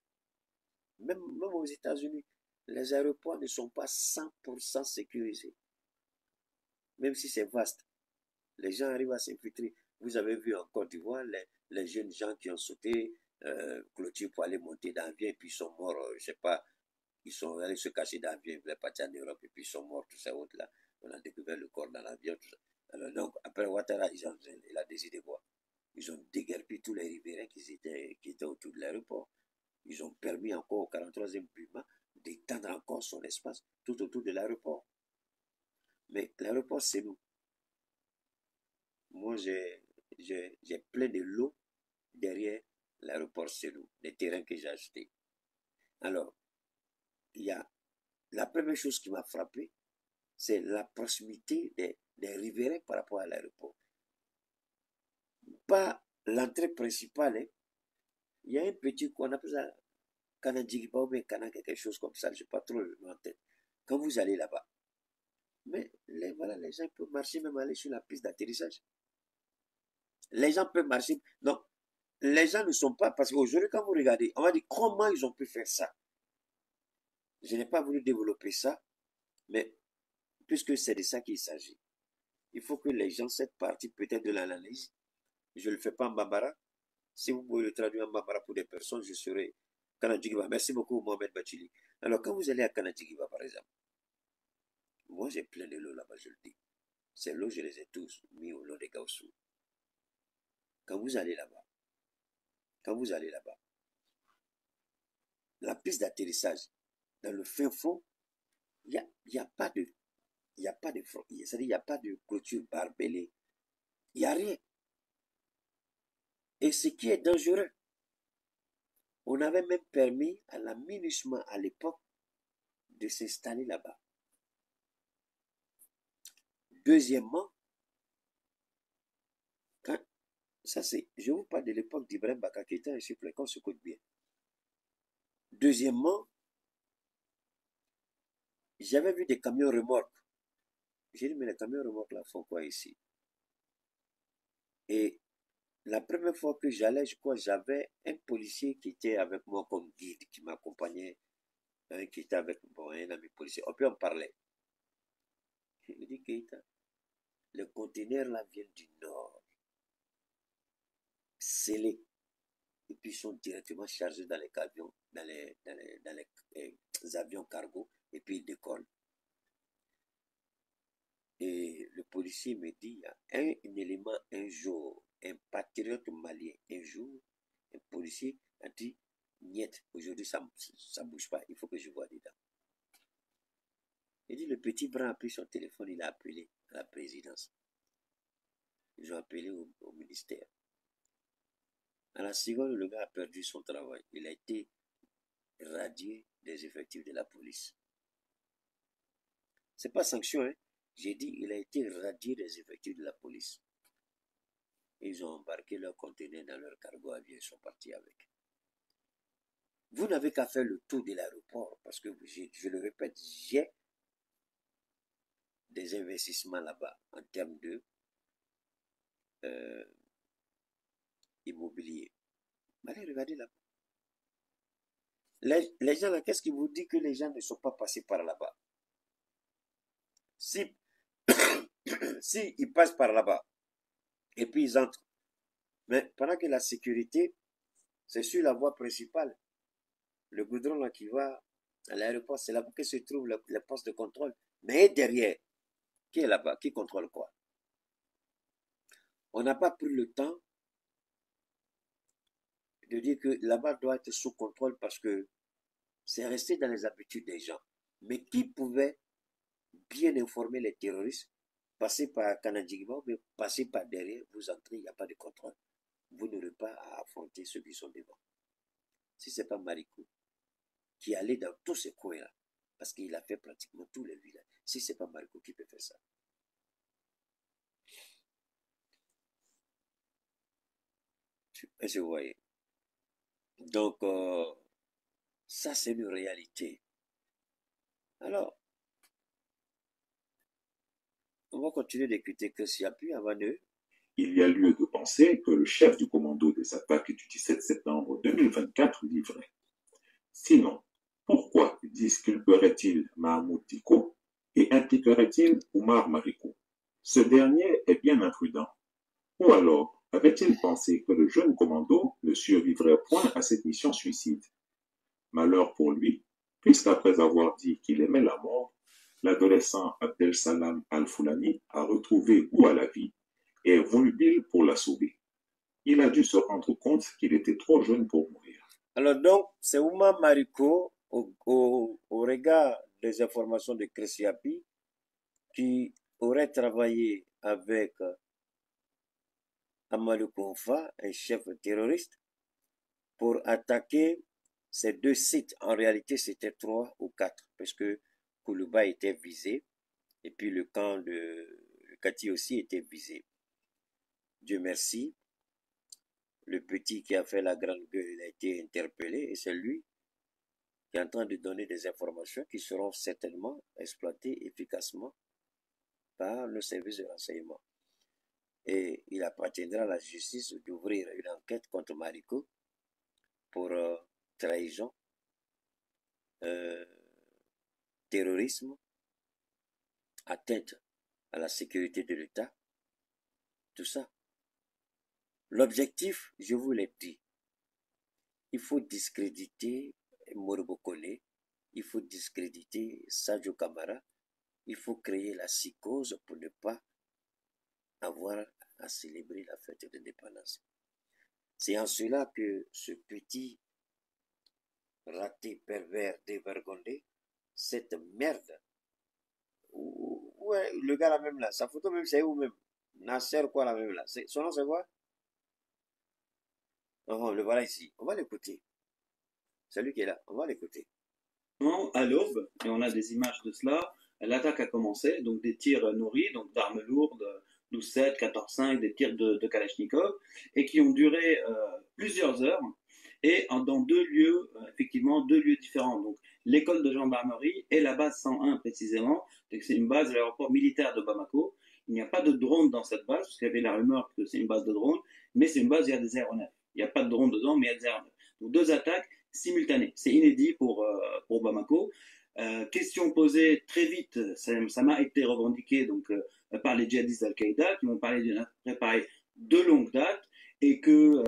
même aux États-Unis. Les aéroports ne sont pas 100% sécurisés, même si c'est vaste. Les gens arrivent à s'infiltrer. Vous avez vu en Côte d'Ivoire les jeunes gens qui ont sauté clôture pour aller monter dans l'avion et puis ils sont morts, je sais pas, ils sont allés se cacher dans l'avion, ils voulaient partir en Europe et puis ils sont morts, tout ça, autres là. On a découvert le corps dans l'avion, tout ça. Alors donc, après Ouattara, il a décidé quoi? Ils ont déguerpi tous les riverains qui étaient autour de l'aéroport. Ils ont permis encore au 43e Puma d'étendre encore son espace tout autour de l'aéroport. Mais l'aéroport, c'est nous. Moi, j'ai plein de lots derrière l'aéroport Selou, des terrains que j'ai achetés. Alors, il y a la première chose qui m'a frappé, c'est la proximité des riverains par rapport à l'aéroport. Pas l'entrée principale, hein. Il y a un petit qu'on appelle ça Kanadjigiba ou bien Kana, quelque chose comme ça, je n'ai pas trop le nom en tête. Quand vous allez là-bas, mais voilà, les gens peuvent marcher, même aller sur la piste d'atterrissage. Les gens peuvent marcher. Non, les gens ne sont pas, parce qu'aujourd'hui, quand vous regardez, on va dire comment ils ont pu faire ça. Je n'ai pas voulu développer ça, mais puisque c'est de ça qu'il s'agit, il faut que les gens, cette partie peut-être de l'analyse, je ne le fais pas en bambara. Si vous pouvez le traduire en bambara pour des personnes, je serai Kanadjigiba. Merci beaucoup, Mohamed Bachili. Alors, quand vous allez à Kanadjigiba, par exemple, moi j'ai plein de lots là-bas, je le dis. Ces lots, je les ai tous mis au long des Gaussou. Quand vous allez là-bas, la piste d'atterrissage, dans le fin fond, il n'y a pas de, il n'y a pas de, c'est-à-dire il n'y a pas de clôture barbelée. Il n'y a rien. Et ce qui est dangereux, on avait même permis à la MINUSMA à l'époque de s'installer là-bas. Deuxièmement, je vous parle de l'époque d'Ibrahim Bakaketa et sur qu'on se coûte bien. Deuxièmement, j'avais vu des camions remorques. J'ai dit, mais les camions remorques là font quoi ici? Et la première fois que j'allais, je crois, j'avais un policier qui était avec moi comme guide, qui m'accompagnait, qui était avec un ami policier. On peut en parler. Je lui dis, Keita, les conteneurs là viennent du nord, scellés, et puis sont directement chargés dans les avions, dans les avions cargo, et puis ils décollent. Et le policier me dit, il y a un élément un jour, un patriote malien, un jour, un policier a dit, niet, aujourd'hui ça ne bouge pas, il faut que je vois dedans. Il dit, le petit bras a pris son téléphone, il a appelé à la présidence. Ils ont appelé au ministère. À la seconde, le gars a perdu son travail. Il a été radié des effectifs de la police. C'est pas sanction, hein. J'ai dit, il a été radié des effectifs de la police. Ils ont embarqué leur conteneur dans leur cargo avion et sont partis avec. Vous n'avez qu'à faire le tour de l'aéroport parce que, je le répète, j'ai des investissements là-bas en termes de immobilier. Allez, regardez là-bas. Les gens là, qu'est-ce qui vous dit que les gens ne sont pas passés par là-bas? Si ils passent par là-bas et puis ils entrent, mais pendant que la sécurité, c'est sur la voie principale, le goudron là qui va à l'aéroport, c'est là que se trouve le poste de contrôle. Mais derrière, Qui est là-bas? Qui contrôle quoi? On n'a pas pris le temps de dire que là-bas doit être sous contrôle parce que c'est resté dans les habitudes des gens. Mais qui pouvait bien informer les terroristes, passer par Kanadjigba, mais passer par derrière, vous entrez, il n'y a pas de contrôle. Vous n'aurez pas à affronter ceux qui sont devant. Si ce n'est pas Marikou, qui allait dans tous ces coins-là, parce qu'il a fait pratiquement tous les villages, si ce n'est pas Marikou qui peut faire ça. Est-ce que vous voyez? Donc, ça, c'est une réalité. Alors, on va continuer d'écouter que s'il n'y a plus avant d'eux. Il y a lieu de penser que le chef du commando des attaques du 17 septembre 2024 dit vrai. Sinon, pourquoi disculperait-il Mahmoud Diko et impliquerait-il Oumar Marikou? Ce dernier est bien imprudent. Ou alors, avait-il pensé que le jeune commando ne survivrait point à cette mission suicide? Malheur pour lui, puisqu'après avoir dit qu'il aimait la mort, l'adolescent Abdel Salam Al-Foulani a retrouvé goût à la vie et est volubile pour la sauver. Il a dû se rendre compte qu'il était trop jeune pour mourir. Alors donc, c'est Oumar Marikou, au regard des informations de Kresiapi, qui aurait travaillé avec Amadou Konfa, un chef terroriste, pour attaquer ces deux sites. En réalité, c'était 3 ou 4, parce que Koulouba était visé, et puis le camp de Kati aussi était visé. Dieu merci, le petit qui a fait la grande gueule a été interpellé, et c'est lui qui est en train de donner des informations qui seront certainement exploitées efficacement par le service de renseignement. Et il appartiendra à la justice d'ouvrir une enquête contre Marikou pour trahison, terrorisme, atteinte à la sécurité de l'État, tout ça. L'objectif, je vous l'ai dit, il faut discréditer Moribo Kone, il faut discréditer Sadio Kamara, il faut créer la psychose pour ne pas avoir à célébrer la fête d'indépendance. C'est en cela que ce petit raté pervers dévergondé, cette merde, ouais, le gars là même là, sa photo même c'est où même? Nasser quoi là même là? Son nom c'est quoi? Oh, le voilà ici. On va l'écouter. C'est lui qui est là. On va l'écouter. À l'aube, et on a des images de cela, l'attaque a commencé, donc des tirs nourris, donc d'armes lourdes, 12-7, 14-5, des tirs de Kalachnikov, et qui ont duré plusieurs heures, et dans deux lieux, effectivement, deux lieux différents. Donc l'école de gendarmerie et la base 101 précisément, c'est une base de l'aéroport militaire de Bamako. Il n'y a pas de drone dans cette base, parce qu'il y avait la rumeur que c'est une base de drone, mais c'est une base où il y a des aéronefs. Il n'y a pas de drone dedans, mais il y a des aéronefs. Donc deux attaques simultanées. C'est inédit pour Bamako. Question posée très vite, ça m'a été revendiqué donc, par les djihadistes d'Al-Qaïda qui m'ont parlé d'une attaque préparée de longue date et qu'ils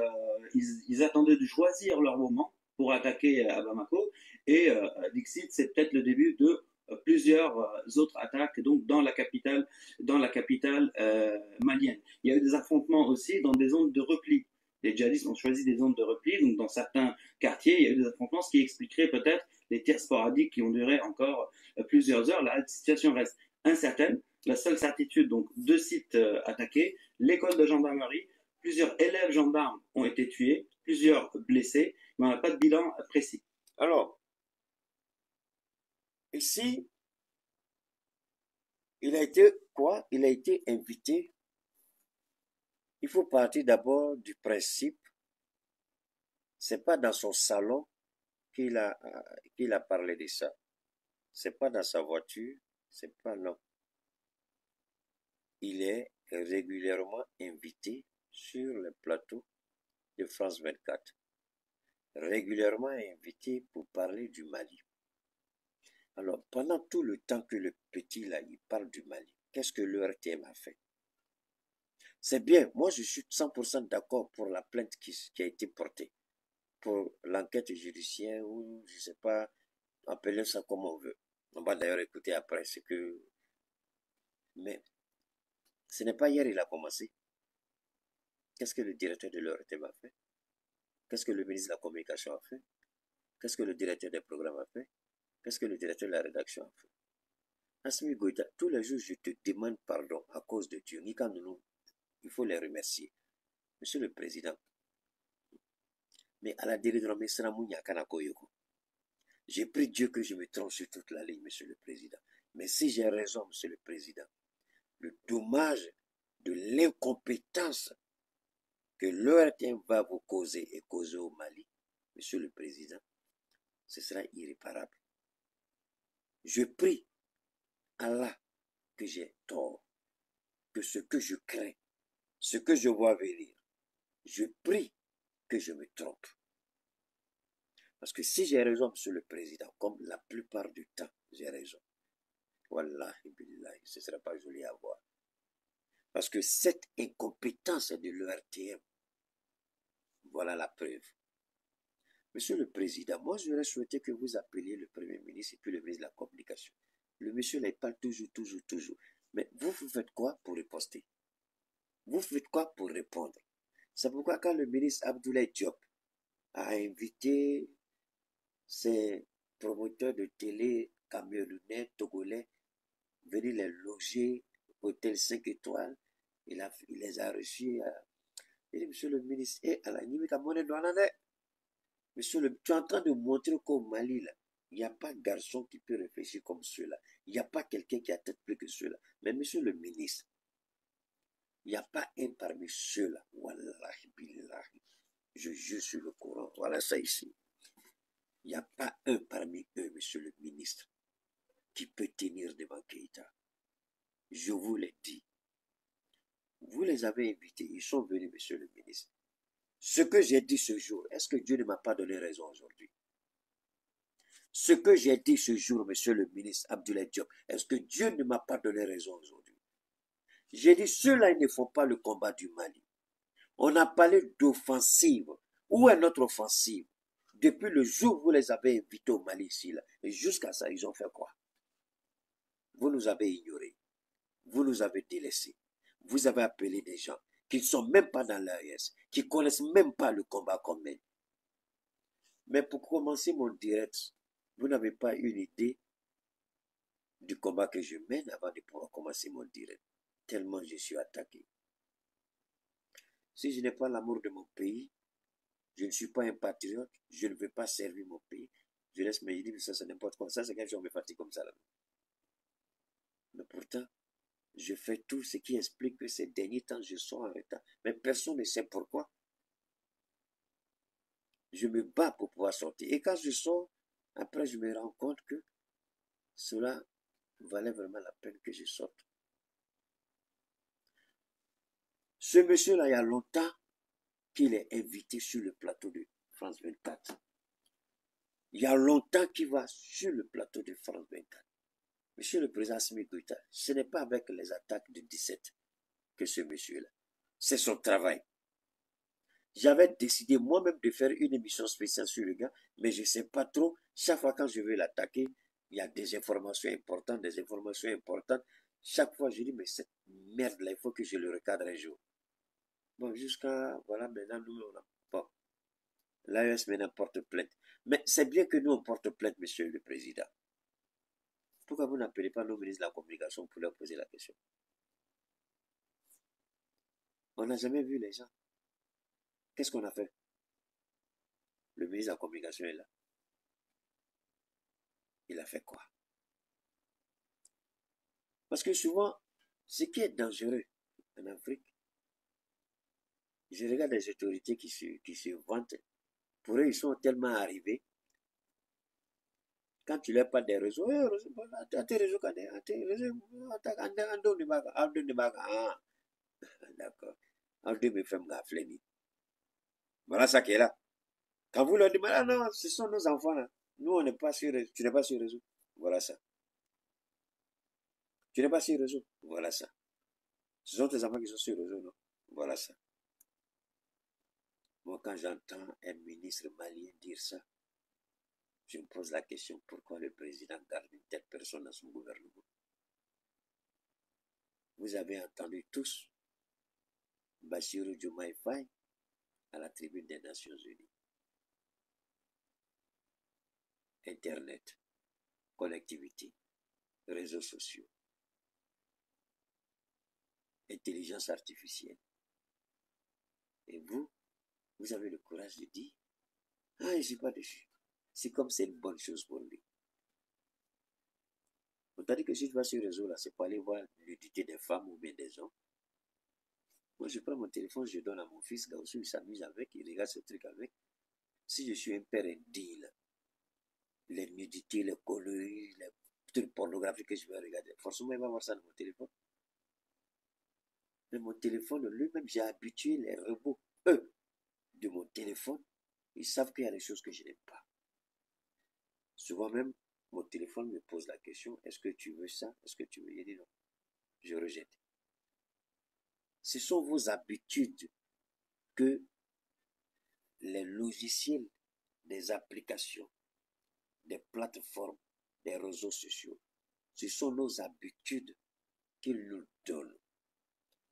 ils attendaient de choisir leur moment pour attaquer à Bamako. Et Dixit, c'est peut-être le début de plusieurs autres attaques donc dans la capitale malienne. Il y a eu des affrontements aussi dans des zones de repli. Les djihadistes ont choisi des zones de repli, donc dans certains quartiers, il y a eu des affrontements, ce qui expliquerait peut-être les tirs sporadiques qui ont duré encore plusieurs heures. La situation reste incertaine. La seule certitude, donc deux sites attaqués, l'école de gendarmerie, plusieurs élèves gendarmes ont été tués, plusieurs blessés, mais on n'a pas de bilan précis. Alors, ici, il a été quoi? Il a été invité. Il faut partir d'abord du principe, c'est pas dans son salon qu'il a parlé de ça. C'est pas dans sa voiture, c'est pas non. Il est régulièrement invité sur le plateau de France 24. Régulièrement invité pour parler du Mali. Alors, pendant tout le temps que le petit là, il parle du Mali, qu'est-ce que l'ERTM a fait? C'est bien, moi je suis 100% d'accord pour la plainte qui a été portée, pour l'enquête judiciaire ou je ne sais pas, appelez ça comme on veut. On va d'ailleurs écouter après ce que Mais ce n'est pas hier il a commencé. Qu'est-ce que le directeur de l'ORTM a fait? Qu'est-ce que le ministre de la Communication a fait? Qu'est-ce que le directeur des programmes a fait? Qu'est-ce que le directeur de la rédaction a fait? Assimi Goïta, tous les jours je te demande pardon à cause de Dieu. Il faut les remercier. Monsieur le Président, mais à la délibération, j'ai pris Dieu que je me trompe sur toute la ligne, Monsieur le Président. Mais si j'ai raison, Monsieur le Président, le dommage de l'incompétence que l'ORTM va vous causer et causer au Mali, Monsieur le Président, ce sera irréparable. Je prie Allah que j'ai tort, que ce que je crains, ce que je vois venir, je prie que je me trompe. Parce que si j'ai raison, Monsieur le Président, comme la plupart du temps, j'ai raison. Wallahi billahi, ce ne sera pas joli à voir. Parce que cette incompétence de l'ORTM, voilà la preuve. Monsieur le Président, moi j'aurais souhaité que vous appeliez le Premier ministre et puis le ministre de la Communication. Le monsieur n'est pas toujours. Mais vous faites quoi pour riposter? Vous faites quoi pour répondre? C'est pourquoi quand le ministre Abdoulaye Diop a invité ses promoteurs de télé camerounais, togolais, venir les loger au hôtel 5 étoiles, il les a reçus. Il dit, monsieur le ministre, à la limite, à mon monsieur tu es en train de montrer qu'au Mali, là, il n'y a pas de garçon qui peut réfléchir comme ceux-là. Il n'y a pas quelqu'un qui a tête plus que ceux-là. Mais monsieur le ministre, il n'y a pas un parmi ceux-là. Wallahi billahi. Je jure sur le Coran. Voilà ça ici. Il n'y a pas un parmi eux, monsieur le ministre, qui peut tenir devant Keïta. Je vous l'ai dit. Vous les avez invités. Ils sont venus, monsieur le ministre. Ce que j'ai dit ce jour, est-ce que Dieu ne m'a pas donné raison aujourd'hui? Ce que j'ai dit ce jour, monsieur le ministre Abdoulaye Diop, est-ce que Dieu ne m'a pas donné raison aujourd'hui? J'ai dit, ceux-là, ils ne font pas le combat du Mali. On a parlé d'offensive. Où est notre offensive? Depuis le jour où vous les avez invités au Mali ici, là, et jusqu'à ça, ils ont fait quoi? Vous nous avez ignorés. Vous nous avez délaissés. Vous avez appelé des gens qui ne sont même pas dans l'AES, qui ne connaissent même pas le combat qu'on mène. Mais pour commencer mon direct, vous n'avez pas une idée du combat que je mène avant de pouvoir commencer mon direct. Tellement je suis attaqué. Si je n'ai pas l'amour de mon pays, je ne suis pas un patriote, je ne veux pas servir mon pays. Je laisse mes idées, mais ça c'est n'importe quoi. Ça c'est quand je me fatigue comme ça. Là. Mais pourtant, je fais tout ce qui explique que ces derniers temps, je sors en retard. Mais personne ne sait pourquoi. Je me bats pour pouvoir sortir. Et quand je sors, après je me rends compte que cela valait vraiment la peine que je sorte. Ce monsieur-là, il y a longtemps qu'il est invité sur le plateau de France 24. Il y a longtemps qu'il va sur le plateau de France 24. Monsieur le président Assimi Goïta, ce n'est pas avec les attaques de 17 que ce monsieur-là. C'est son travail. J'avais décidé moi-même de faire une émission spéciale sur le gars, mais je ne sais pas trop. Chaque fois quand je veux l'attaquer, il y a des informations importantes, Chaque fois, je dis, mais cette merde-là, il faut que je le recadre un jour. Bon, jusqu'à, voilà, maintenant, nous, on a pas. L'AES maintenant porte plainte. Mais c'est bien que nous, on porte plainte, monsieur le président. Pourquoi vous n'appelez pas nos ministres de la Communication pour leur poser la question? On n'a jamais vu les gens. Qu'est-ce qu'on a fait? Le ministre de la Communication est là. Il a fait quoi? Parce que souvent, ce qui est dangereux en Afrique, je regarde les autorités qui se vantent. Pour eux, ils sont tellement arrivés. Quand tu leur parles des réseaux, d'accord. Voilà ça qui est là. Quand vous leur dites, ah non, ce sont nos enfants là. Nous, on n'est pas sur réseau. Tu n'es pas sur réseau. Voilà ça. Tu n'es pas sur réseau. Voilà ça. Ce sont tes enfants qui sont sur réseau, non? Voilà ça. Moi, quand j'entends un ministre malien dire ça, je me pose la question, pourquoi le président garde une telle personne dans son gouvernement? vous avez entendu tous Bassirou Diomaye Faye à la tribune des Nations Unies. Internet, connectivité, réseaux sociaux, intelligence artificielle. Et vous avez le courage de dire, ah, je ne suis pas dessus. C'est comme c'est une bonne chose pour lui. On t'a dit que si tu vas sur le réseau là, c'est pour aller voir l'unité des femmes ou bien des hommes. Moi, je prends mon téléphone, je donne à mon fils, Gaussou, il s'amuse avec, il regarde ce truc avec. Si je suis un père indigne, les nudités, les conneries, les trucs pornographiques que je vais regarder, forcément, il va voir ça dans mon téléphone. Mais mon téléphone, lui-même, j'ai habitué les robots, eux, de mon téléphone. Ils savent qu'il y a des choses que je n'aime pas. Souvent même, mon téléphone me pose la question, est-ce que tu veux ça? Est-ce que tu veux? Je dis non. Je rejette. Ce sont vos habitudes que les logiciels, des applications, des plateformes, des réseaux sociaux, ce sont nos habitudes qu'ils nous donnent.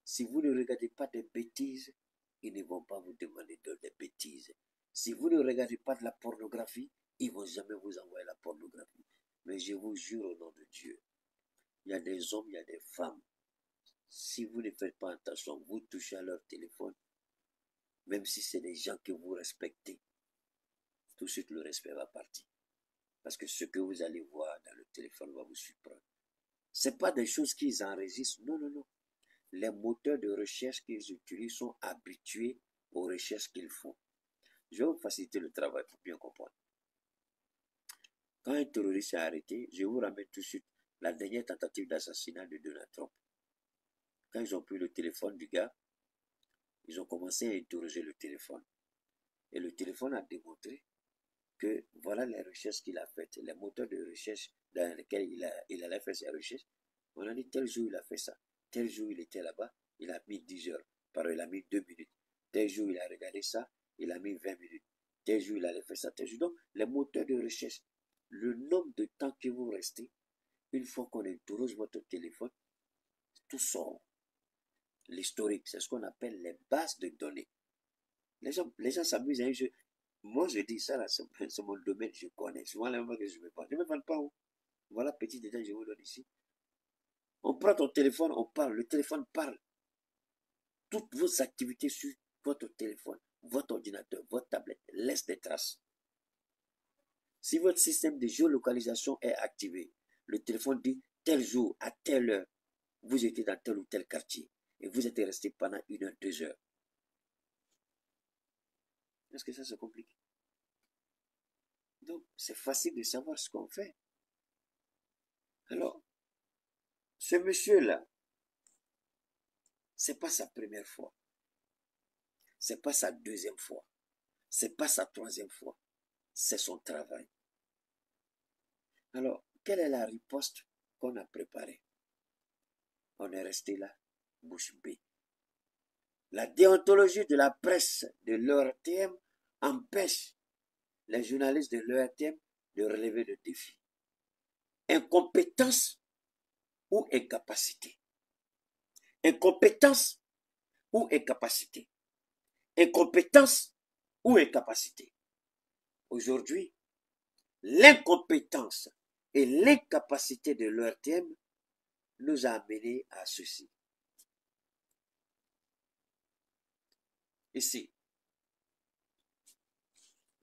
Si vous ne regardez pas des bêtises, ils ne vont pas vous demander des bêtises. Si vous ne regardez pas de la pornographie, ils ne vont jamais vous envoyer la pornographie. Mais je vous jure au nom de Dieu, il y a des hommes, il y a des femmes. Si vous ne faites pas attention, vous touchez à leur téléphone, même si c'est des gens que vous respectez, tout de suite le respect va partir. Parce que ce que vous allez voir dans le téléphone va vous surprendre. Ce n'est pas des choses qu'ils enregistrent. Non, non, non. Les moteurs de recherche qu'ils utilisent sont habitués aux recherches qu'ils font. Je vais vous faciliter le travail pour bien comprendre. Quand un terroriste est arrêté, je vous ramène tout de suite la dernière tentative d'assassinat de Donald Trump. Quand ils ont pris le téléphone du gars, ils ont commencé à interroger le téléphone. Et le téléphone a démontré que voilà les recherches qu'il a faites, les moteurs de recherche dans lesquels il allait faire ses recherches. On a dit tel jour il a fait ça, tel jour il était là-bas, il a mis 10 heures, pardon, il a mis 2 minutes, tel jour il a regardé ça, il a mis 20 minutes, tel jour il allait faire ça, tel jour. Donc les moteurs de recherche, le nombre de temps que vous restez, une fois qu'on interroge votre téléphone, tout sort. L'historique, c'est ce qu'on appelle les bases de données. Les gens s'amusent à un jeu. Moi, je dis ça, là, c'est mon domaine, je connais. Souvent, la même que je ne me parle. Je ne me parle pas où. Voilà, petit détail, je vous donne ici. On prend ton téléphone, on parle. Le téléphone parle. Toutes vos activités sur votre téléphone, votre ordinateur, votre tablette, laissent des traces. Si votre système de géolocalisation est activé, le téléphone dit tel jour, à telle heure, vous étiez dans tel ou tel quartier et vous êtes resté pendant 1 heure, 2 heures. Est-ce que ça se complique? Donc, c'est facile de savoir ce qu'on fait. Alors, ce monsieur-là, c'est pas sa première fois. C'est pas sa deuxième fois. C'est pas sa troisième fois. C'est son travail. Alors, quelle est la riposte qu'on a préparée? On est resté là, bouche bée. La déontologie de la presse de l'ERTM empêche les journalistes de l'ERTM de relever le défi. Incompétence ou incapacité. Incompétence ou incapacité. Incompétence ou incapacité. Aujourd'hui, l'incompétence et l'incapacité de l'ERTM nous a amenés à ceci. Ici,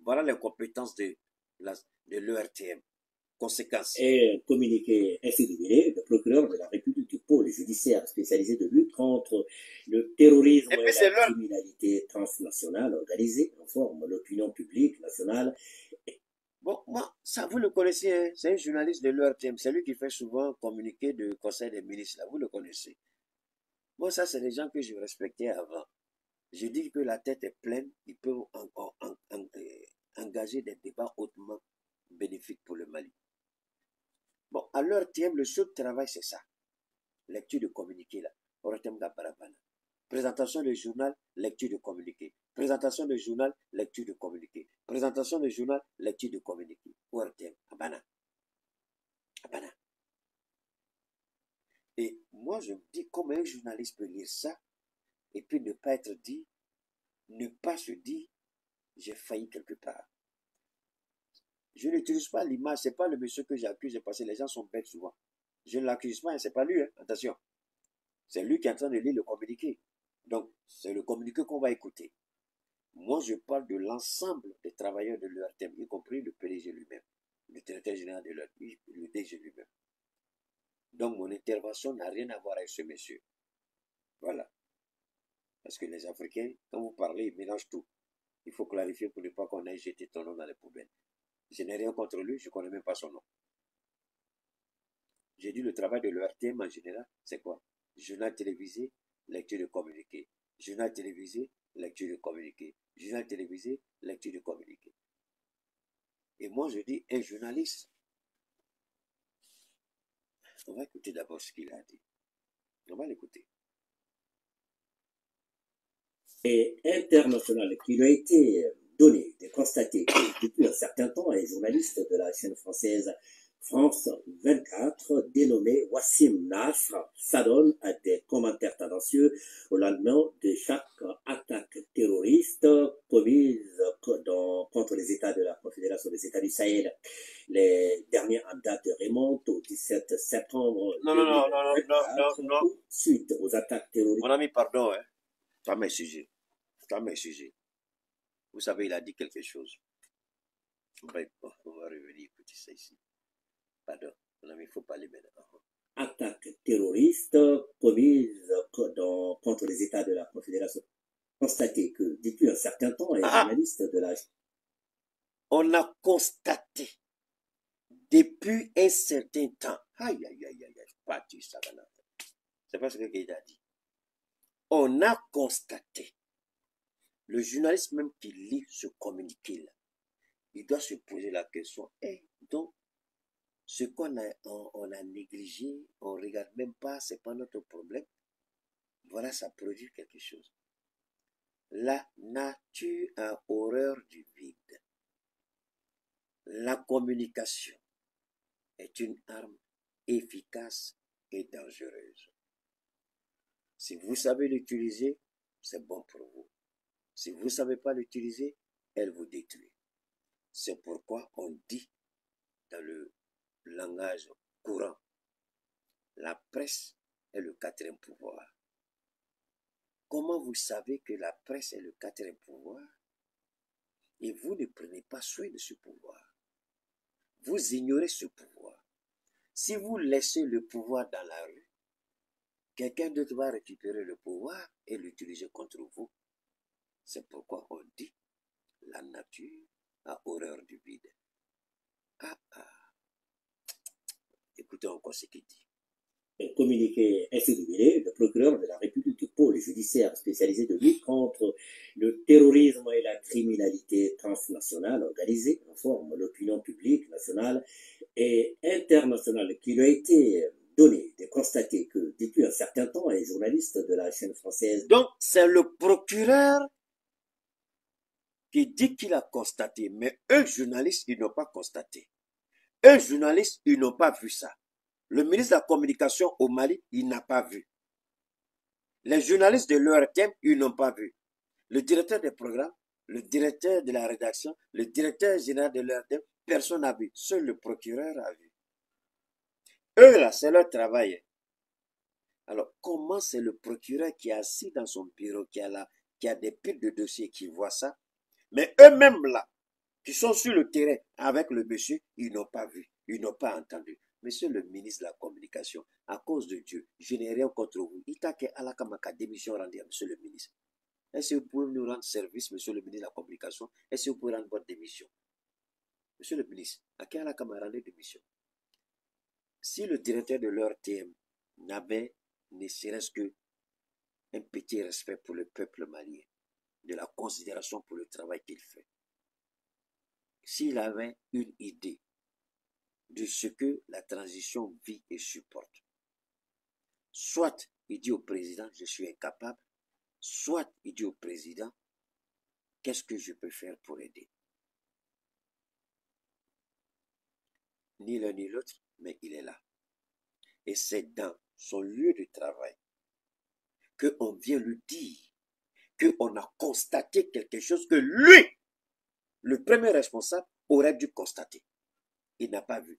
voilà les compétences de l'ERTM. Conséquences. Et communiqué ainsi libéré, le procureur de la République du pôle judiciaire spécialisé de lutte contre le terrorisme et la criminalité transnationale organisée informe l'opinion publique nationale. Bon, moi, ça, vous le connaissez, hein? C'est un journaliste de l'ERTM, c'est lui qui fait souvent communiquer du Conseil des ministres, là, vous le connaissez. Bon, ça, c'est des gens que je respectais avant. Je dis que la tête est pleine, ils peuvent engager des débats hautement bénéfiques pour le Mali. Bon, à l'ERTM, le seul travail, c'est ça. Lecture de communiqué, là. Présentation du journal, lecture de communiqué. Présentation du journal, lecture de communiqué. Présentation du journal, lecture de communiqué. ORTM, Abana. Abana. Et Moi, je me dis, comment un journaliste peut lire ça et puis ne pas être dit, ne pas se dire, j'ai failli quelque part. Je n'utilise pas l'image, c'est pas le monsieur que j'accuse parce que les gens sont bêtes souvent. Je ne l'accuse pas, c'est pas lui, hein, attention. C'est lui qui est en train de lire le communiqué. Donc, c'est le communiqué qu'on va écouter. Moi, je parle de l'ensemble des travailleurs de l'URTM, y compris le PDG lui-même, le directeur général de l'URTM, le DG lui-même. Donc, mon intervention n'a rien à voir avec ce monsieur. Voilà. Parce que les Africains, quand vous parlez, ils mélangent tout. Il faut clarifier pour ne pas qu'on ait jeté ton nom dans les poubelles. Je n'ai rien contre lui, je ne connais même pas son nom. J'ai dit le travail de l'URTM en général, c'est quoi? Journal télévisé, lecture de communiqué. Journal télévisé, lecture de communiqué. Journal télévisé, lecture de communiqué. Et moi, je dis, un journaliste, on va écouter d'abord ce qu'il a dit. On va l'écouter. Et international qui lui a été donné de constater que depuis un certain temps, les journalistes de la chaîne française France 24, dénommé Wassim Nasr, s'adonne à des commentaires tendancieux au lendemain de chaque attaque terroriste commise contre les États de la Confédération des États du Sahel. Les derniers en date remontent au 17 septembre 2024, suite aux attaques terroristes. Mon ami, pardon, hein. Pas mes sujets. Pas mes sujets. Vous savez, il a dit quelque chose. On va revenir écouter ça ici. Pardon, mon ami, il faut parler maintenant. Attaque terroriste commise contre les États de la Confédération. Constaté que depuis un certain temps, les journalistes de la... On a constaté depuis un certain temps. Aïe, aïe, aïe, aïe, pas du ça. C'est pas ce que Keïta a dit. On a constaté. Le journaliste même qui lit ce communiqué-là, il doit se poser la question. Donc, ce qu'on a négligé, on ne regarde même pas, ce n'est pas notre problème. Voilà, ça produit quelque chose. La nature a horreur du vide. La communication est une arme efficace et dangereuse. Si vous savez l'utiliser, c'est bon pour vous. Si vous ne savez pas l'utiliser, elle vous détruit. C'est pourquoi on dit dans le langage courant, la presse est le quatrième pouvoir. Comment vous savez que la presse est le quatrième pouvoir et vous ne prenez pas soin de ce pouvoir? Vous ignorez ce pouvoir. Si vous laissez le pouvoir dans la rue, quelqu'un d'autre va récupérer le pouvoir et l'utiliser contre vous. C'est pourquoi on dit la nature a horreur du vide. Écoutez encore ce qu'il dit. Un communiqué ainsi libéré, le procureur de la République du pôle judiciaire spécialisé de lutte contre le terrorisme et la criminalité transnationale organisée, informe l'opinion publique nationale et internationale qui lui a été donné de constater que depuis un certain temps, les journalistes de la chaîne française... Donc, c'est le procureur qui dit qu'il a constaté, mais eux, journalistes, ils n'ont pas constaté. Eux, journalistes, ils n'ont pas vu ça. Le ministre de la Communication au Mali, il n'a pas vu. Les journalistes de l'URTM, ils n'ont pas vu. Le directeur des programmes, le directeur de la rédaction, le directeur général de l'URTM, personne n'a vu. Seul le procureur a vu. Eux, là, c'est leur travail. Alors, comment c'est le procureur qui est assis dans son bureau, qui a des piles de dossiers, qui voit ça? Mais eux-mêmes, là, qui sont sur le terrain avec le monsieur, ils n'ont pas vu, ils n'ont pas entendu. Monsieur le ministre de la Communication, à cause de Dieu, je n'ai rien contre vous. Itake Alakamaka démission rendue à monsieur le ministre. Est-ce que vous pouvez nous rendre service, monsieur le ministre de la Communication? Est-ce que vous pouvez rendre votre démission? Monsieur le ministre, à quel Alakama rendez démission? Si le directeur de l'URTM n'avait ne serait-ce qu'un petit respect pour le peuple malien, de la considération pour le travail qu'il fait, s'il avait une idée de ce que la transition vit et supporte, soit il dit au président, je suis incapable, soit il dit au président, qu'est-ce que je peux faire pour aider? Ni l'un ni l'autre, mais il est là. Et c'est dans son lieu de travail, qu'on vient lui dire qu'on a constaté quelque chose que lui, le premier responsable, aurait dû constater. Il n'a pas vu.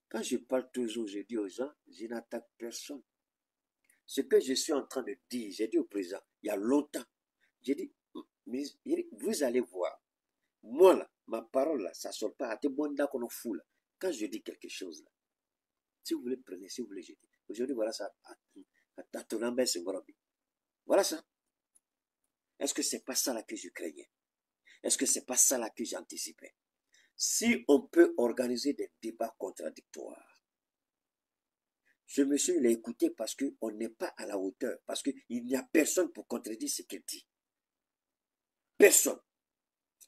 Quand je parle toujours, je dis aux gens, je n'attaque personne. Ce que je suis en train de dire, j'ai dit au président, il y a longtemps, j'ai dit, mais vous allez voir, moi là, ma parole là, ça ne sort pas à tes bonnes dents qu'on fout là. Quand je dis quelque chose là, si vous voulez prenez, si vous voulez jeter. Aujourd'hui, voilà ça, à ton embête, c'est Ngorobi. Voilà ça. Est-ce que c'est pas ça là que je craignais? Est-ce que c'est pas ça là que j'anticipais? Si on peut organiser des débats contradictoires, ce monsieur l'a écouté parce qu'on n'est pas à la hauteur, parce qu'il n'y a personne pour contredire ce qu'il dit. Personne.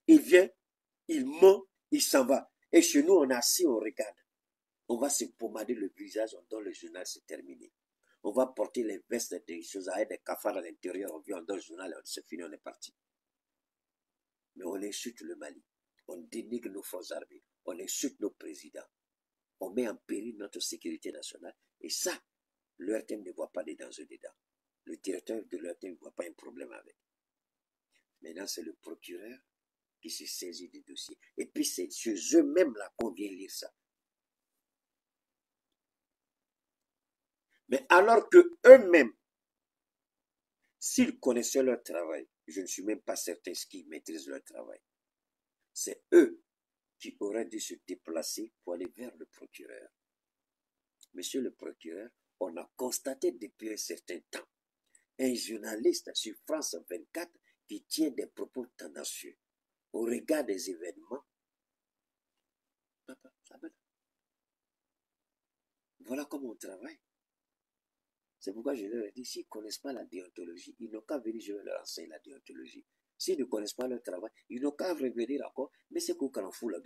Il vient, il ment, il s'en va. Et chez nous, on est assis, on regarde. On va se pommader le visage, on donne le journal, c'est terminé. On va porter les vestes des choses avec des cafards à l'intérieur, on vient, on donne le journal, c'est fini, on est parti. Mais on insulte le Mali. On dénigre nos forces armées. On insulte nos présidents. On met en péril notre sécurité nationale. Et ça, l'ERTM ne voit pas des dangers dedans. Le directeur de l'ERTM ne voit pas un problème avec. Maintenant, c'est le procureur qui se saisit des dossiers. Et puis, c'est chez eux-mêmes là qu'on vient lire ça. Mais alors que eux-mêmes, s'ils connaissaient leur travail, je ne suis même pas certain qu'ils maîtrisent leur travail. C'est eux qui auraient dû se déplacer pour aller vers le procureur. Monsieur le procureur, on a constaté depuis un certain temps un journaliste sur France 24 qui tient des propos tendancieux au regard des événements. Voilà comment on travaille. C'est pourquoi je leur ai dit, s'ils ne connaissent pas la déontologie, ils n'ont qu'à venir, je vais leur enseigner la déontologie. S'ils ne connaissent pas leur travail, ils n'ont qu'à revenir encore, mais c'est qu'on en fout là.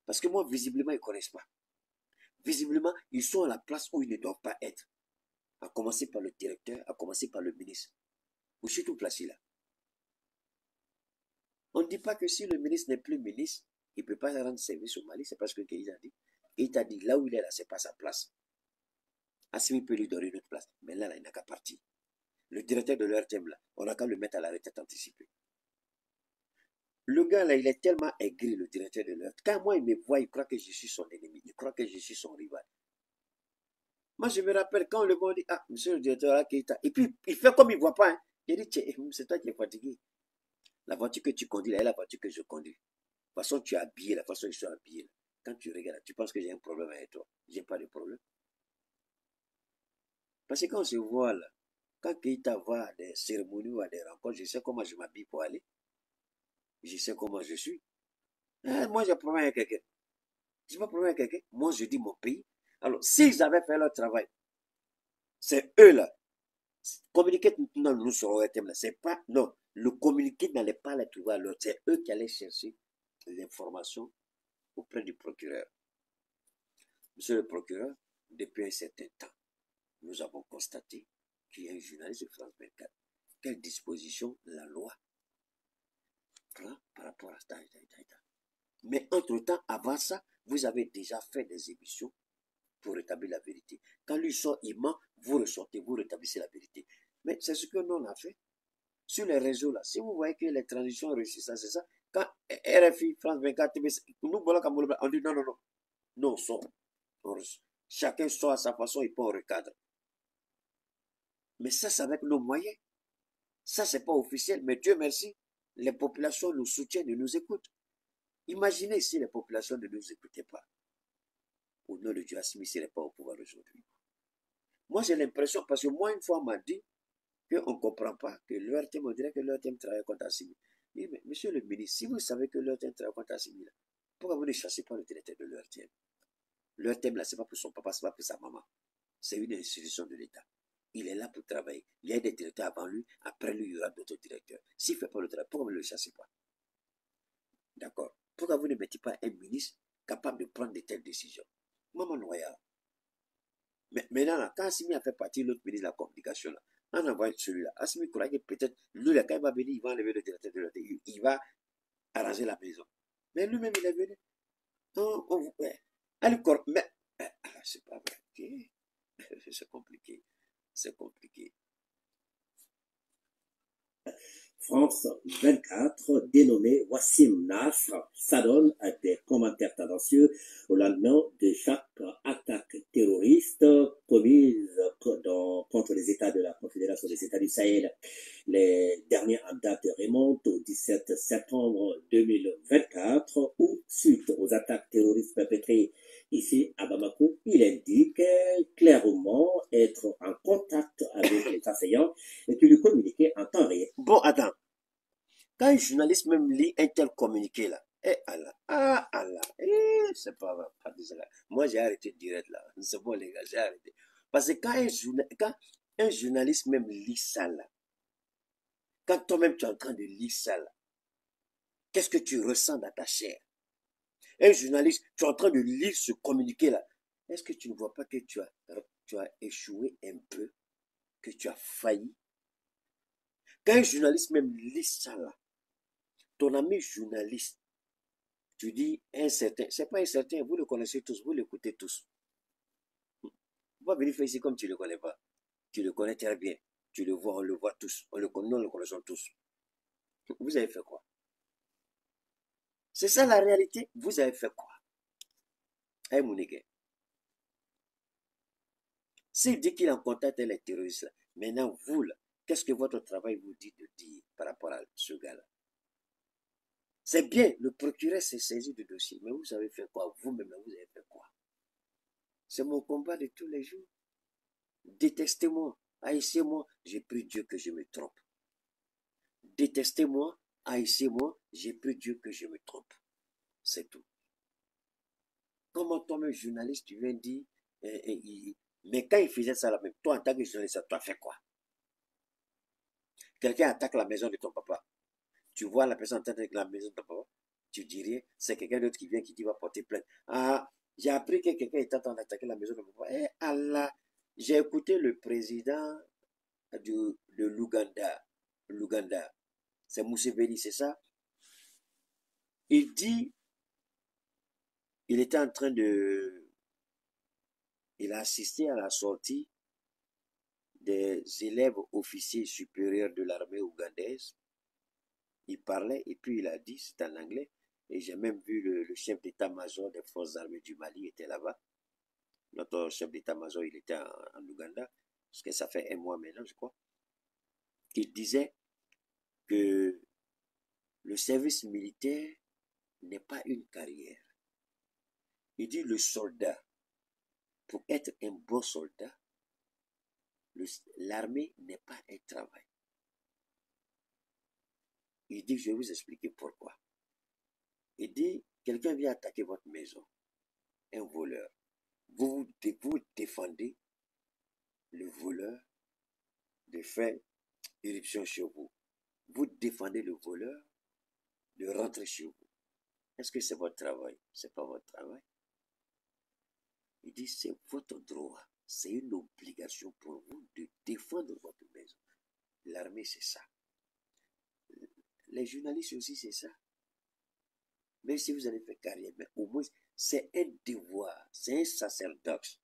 Parce que moi, visiblement, ils ne connaissent pas. Visiblement, ils sont à la place où ils ne doivent pas être. À commencer par le directeur, à commencer par le ministre. Ou surtout placé là. On ne dit pas que si le ministre n'est plus ministre, il ne peut pas rendre service au Mali, c'est parce que Keïta a dit. Keïta dit, là où il est là, ce n'est pas sa place. Assimi peut lui donner une autre place. Mais là, il n'a qu'à partir. Le directeur de l'ERTM, là, on n'a qu'à le mettre à la retraite anticipée. Le gars, là, il est tellement aigri, le directeur de l'ERTM. Quand moi, il me voit, il croit que je suis son ennemi. Il croit que je suis son rival. Moi, je me rappelle quand le gars dit, ah, monsieur le directeur, là, Keïta. Et puis, il fait comme il ne voit pas. Hein. Il dit, c'est toi qui es fatigué. La voiture que tu conduis, là, est la voiture que je conduis. De toute façon, tu es habillé, la façon dont je suis habillé. Là. Quand tu regardes, tu penses que j'ai un problème avec toi. Je n'ai pas de problème. Parce que quand on se voit là, quand Keïta va à des cérémonies ou à des rencontres, je sais comment je m'habille pour aller. Je sais comment je suis. Moi, j'ai problème avec quelqu'un. Je n'ai pas problème avec quelqu'un. Moi, je dis mon pays. Alors, s'ils avaient fait leur travail, c'est eux là. Communiquer maintenant, nous serons au thème là. C'est pas, non. Le communiqué n'allait pas les trouver à l'autre. C'est eux qui allaient chercher l'information auprès du procureur. Monsieur le procureur, depuis un certain temps, nous avons constaté qu'il y a un journaliste de France 24. Quelle disposition la loi prend par rapport à ça? Mais entre-temps, avant ça, vous avez déjà fait des émissions pour rétablir la vérité. Quand lui sort, il ment, vous ressortez, vous rétablissez la vérité. Mais c'est ce que nous on a fait. Sur les réseaux là, si vous voyez que les transitions réussissent, ça, c'est ça. Quand RFI, France 24, nous, on dit non, non, non. Non, on sort. Chacun sort à sa façon, il peut en recadre. Mais ça, c'est avec nos moyens. Ça, c'est pas officiel, mais Dieu merci, les populations nous soutiennent et nous écoutent. Imaginez si les populations ne nous écoutaient pas. Au nom de Dieu, Assimi ne serait pas au pouvoir aujourd'hui. Moi, j'ai l'impression, parce que moi, une fois, on m'a dit qu'on ne comprend pas, que l'ERTM, on dirait que l'ERTM travaille contre Assimi. Mais monsieur le ministre, si vous savez que l'ERTM travaille contre Assimi, pourquoi vous ne chassez pas le directeur de l'ERTM? L'ERTM, là, ce n'est pas pour son papa, ce n'est pas pour sa maman. C'est une institution de l'État. Il est là pour travailler. Il y a des directeurs avant lui, après lui, il y aura d'autres directeurs. S'il ne fait pas le travail, pourquoi vous ne le chassez pas? D'accord. Pourquoi vous ne mettez pas un ministre capable de prendre de telles décisions? Maman Noya. Mais maintenant, là, quand Assimi a fait partie de l'autre ministre de la communication, là, on envoie celui-là. Assimi croit que peut-être, lui, là, quand il va venir, il va enlever le directeur de l'autre. Il va arranger la maison. Mais lui-même, il est venu. Non, ouais. Allez, mais, c'est pas vrai. Okay. France 24, dénommé Wassim Nasr, s'adonne à des commentaires tendancieux au lendemain de chaque attaque terroriste commise contre les États de la Confédération des États du Sahel. Les dernières en date remontent au 17 septembre 2024, où, suite aux attaques terroristes perpétrées ici à Bamako, il indique clairement être en contact avec les assaillants et qui lui communiquaient en temps réel. Bon, attends. Quand un journaliste même lit un tel communiqué là, c'est pas désolé. Moi j'ai arrêté direct là. C'est bon les gars, j'ai arrêté. Parce que quand un journaliste même lit ça là, quand toi-même tu es en train de lire ça là, qu'est-ce que tu ressens dans ta chair? Un journaliste, tu es en train de lire ce communiqué là. Est-ce que tu ne vois pas que tu as échoué un peu, que tu as failli? Quand un journaliste même lit ça là, ton ami journaliste, tu dis incertain, c'est pas incertain, vous le connaissez tous, vous l'écoutez tous. Vous ne pas venir faire ici comme tu ne le connais pas. Tu le connais très bien. Tu le vois, on le voit tous. Nous le connaissons tous. Vous avez fait quoi? C'est ça la réalité. Vous avez fait quoi? Hey, Mounigue. S'il dit qu'il est en contact avec les terroristes, là, maintenant, vous, là, qu'est-ce que votre travail vous dit de dire par rapport à ce gars-là? C'est bien, le procureur s'est saisi du dossier, mais vous avez fait quoi? Vous-même, vous avez fait quoi? C'est mon combat de tous les jours. Détestez-moi, haïssez-moi, j'ai pris Dieu que je me trompe. Détestez-moi, haïssez-moi, j'ai pris Dieu que je me trompe. C'est tout. Comment toi-même, journaliste, tu viens dire, mais quand il faisait ça, là, même toi, en tant que journaliste, tu as fait quoi? Quelqu'un attaque la maison de ton papa. Tu vois la personne attaquer la maison de ton papa, tu dirais, c'est quelqu'un d'autre qui vient qui dit va porter plainte. Ah, j'ai appris que quelqu'un est en train d'attaquer la maison de mon papa. Eh Allah, j'ai écouté le président de l'Ouganda. C'est Museveni, c'est ça? Il dit, il était en train de, il a assisté à la sortie des élèves officiers supérieurs de l'armée ougandaise. Il parlait et puis il a dit, c'est en anglais, et j'ai même vu le chef d'état-major des forces armées du Mali était là-bas. Notre chef d'état-major, il était en Ouganda, parce que ça fait un mois maintenant, je crois. Il disait que le service militaire n'est pas une carrière. Il dit le soldat, pour être un bon soldat, l'armée n'est pas un travail. Il dit, je vais vous expliquer pourquoi. Il dit, quelqu'un vient attaquer votre maison, un voleur. Vous défendez le voleur de faire irruption chez vous. Vous défendez le voleur de rentrer chez vous. Est-ce que c'est votre travail? C'est pas votre travail. Il dit, c'est votre droit. C'est une obligation pour vous de défendre votre maison. L'armée, c'est ça. Les journalistes aussi, c'est ça. Même si vous allez faire carrière, mais au moins, c'est un devoir, c'est un sacerdoce,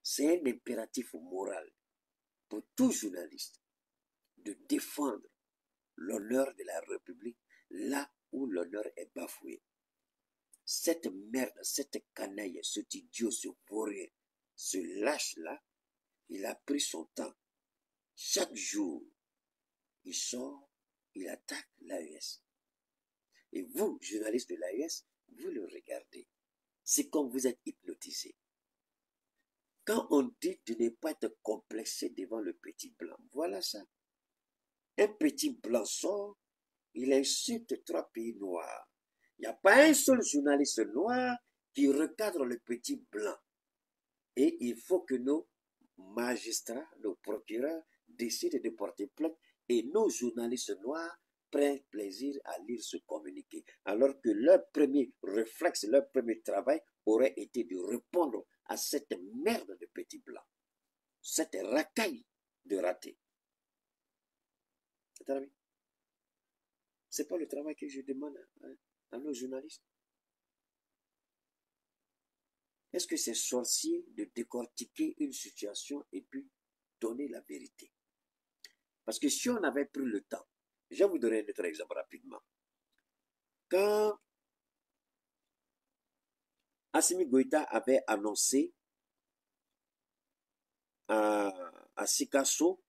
c'est un impératif moral pour tout journaliste de défendre l'honneur de la République là où l'honneur est bafoué. Cette merde, cette canaille, cet idiot, ce vaurien, ce lâche-là, il a pris son temps. Chaque jour, il sort, il attaque l'AES. Et vous, journalistes de l'AES, vous le regardez. C'est comme vous êtes hypnotisé. Quand on dit de ne pas être complexé devant le petit blanc, voilà ça. Un petit blanc sort, il insulte 3 pays noirs. Il n'y a pas un seul journaliste noir qui recadre le petit blanc. Et il faut que nos magistrats, nos procureurs décident de porter plainte et nos journalistes noirs prennent plaisir à lire ce communiqué. Alors que leur premier réflexe, leur premier travail aurait été de répondre à cette merde de petit blanc. Cette racaille de raté. C'est pas le travail que je demande à nos journalistes. Est-ce que c'est sorcier de décortiquer une situation et puis donner la vérité? Parce que si on avait pris le temps Je vais vous donner un autre exemple rapidement. Quand Assimi Goïta avait annoncé à Sikasso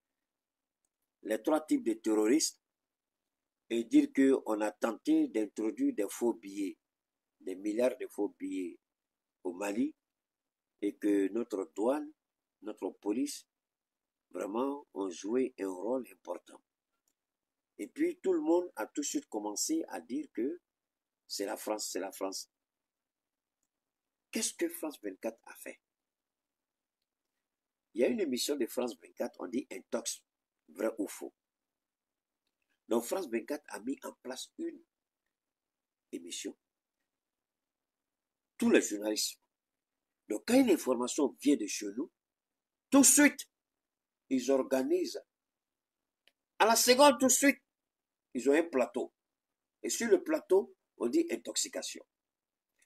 les 3 types de terroristes et dire qu'on a tenté d'introduire des faux billets, des milliards de faux billets au Mali et que notre douane, notre police, vraiment ont joué un rôle important. Et puis tout le monde a tout de suite commencé à dire que c'est la France, c'est la France. Qu'est-ce que France 24 a fait? Il y a une émission de France 24, on dit Intox, vrai ou faux. Donc France 24 a mis en place une émission. Tous les journalistes. Donc quand une information vient de chez nous, tout de suite, ils organisent. À la seconde, tout de suite, ils ont un plateau. Et sur le plateau, on dit intoxication.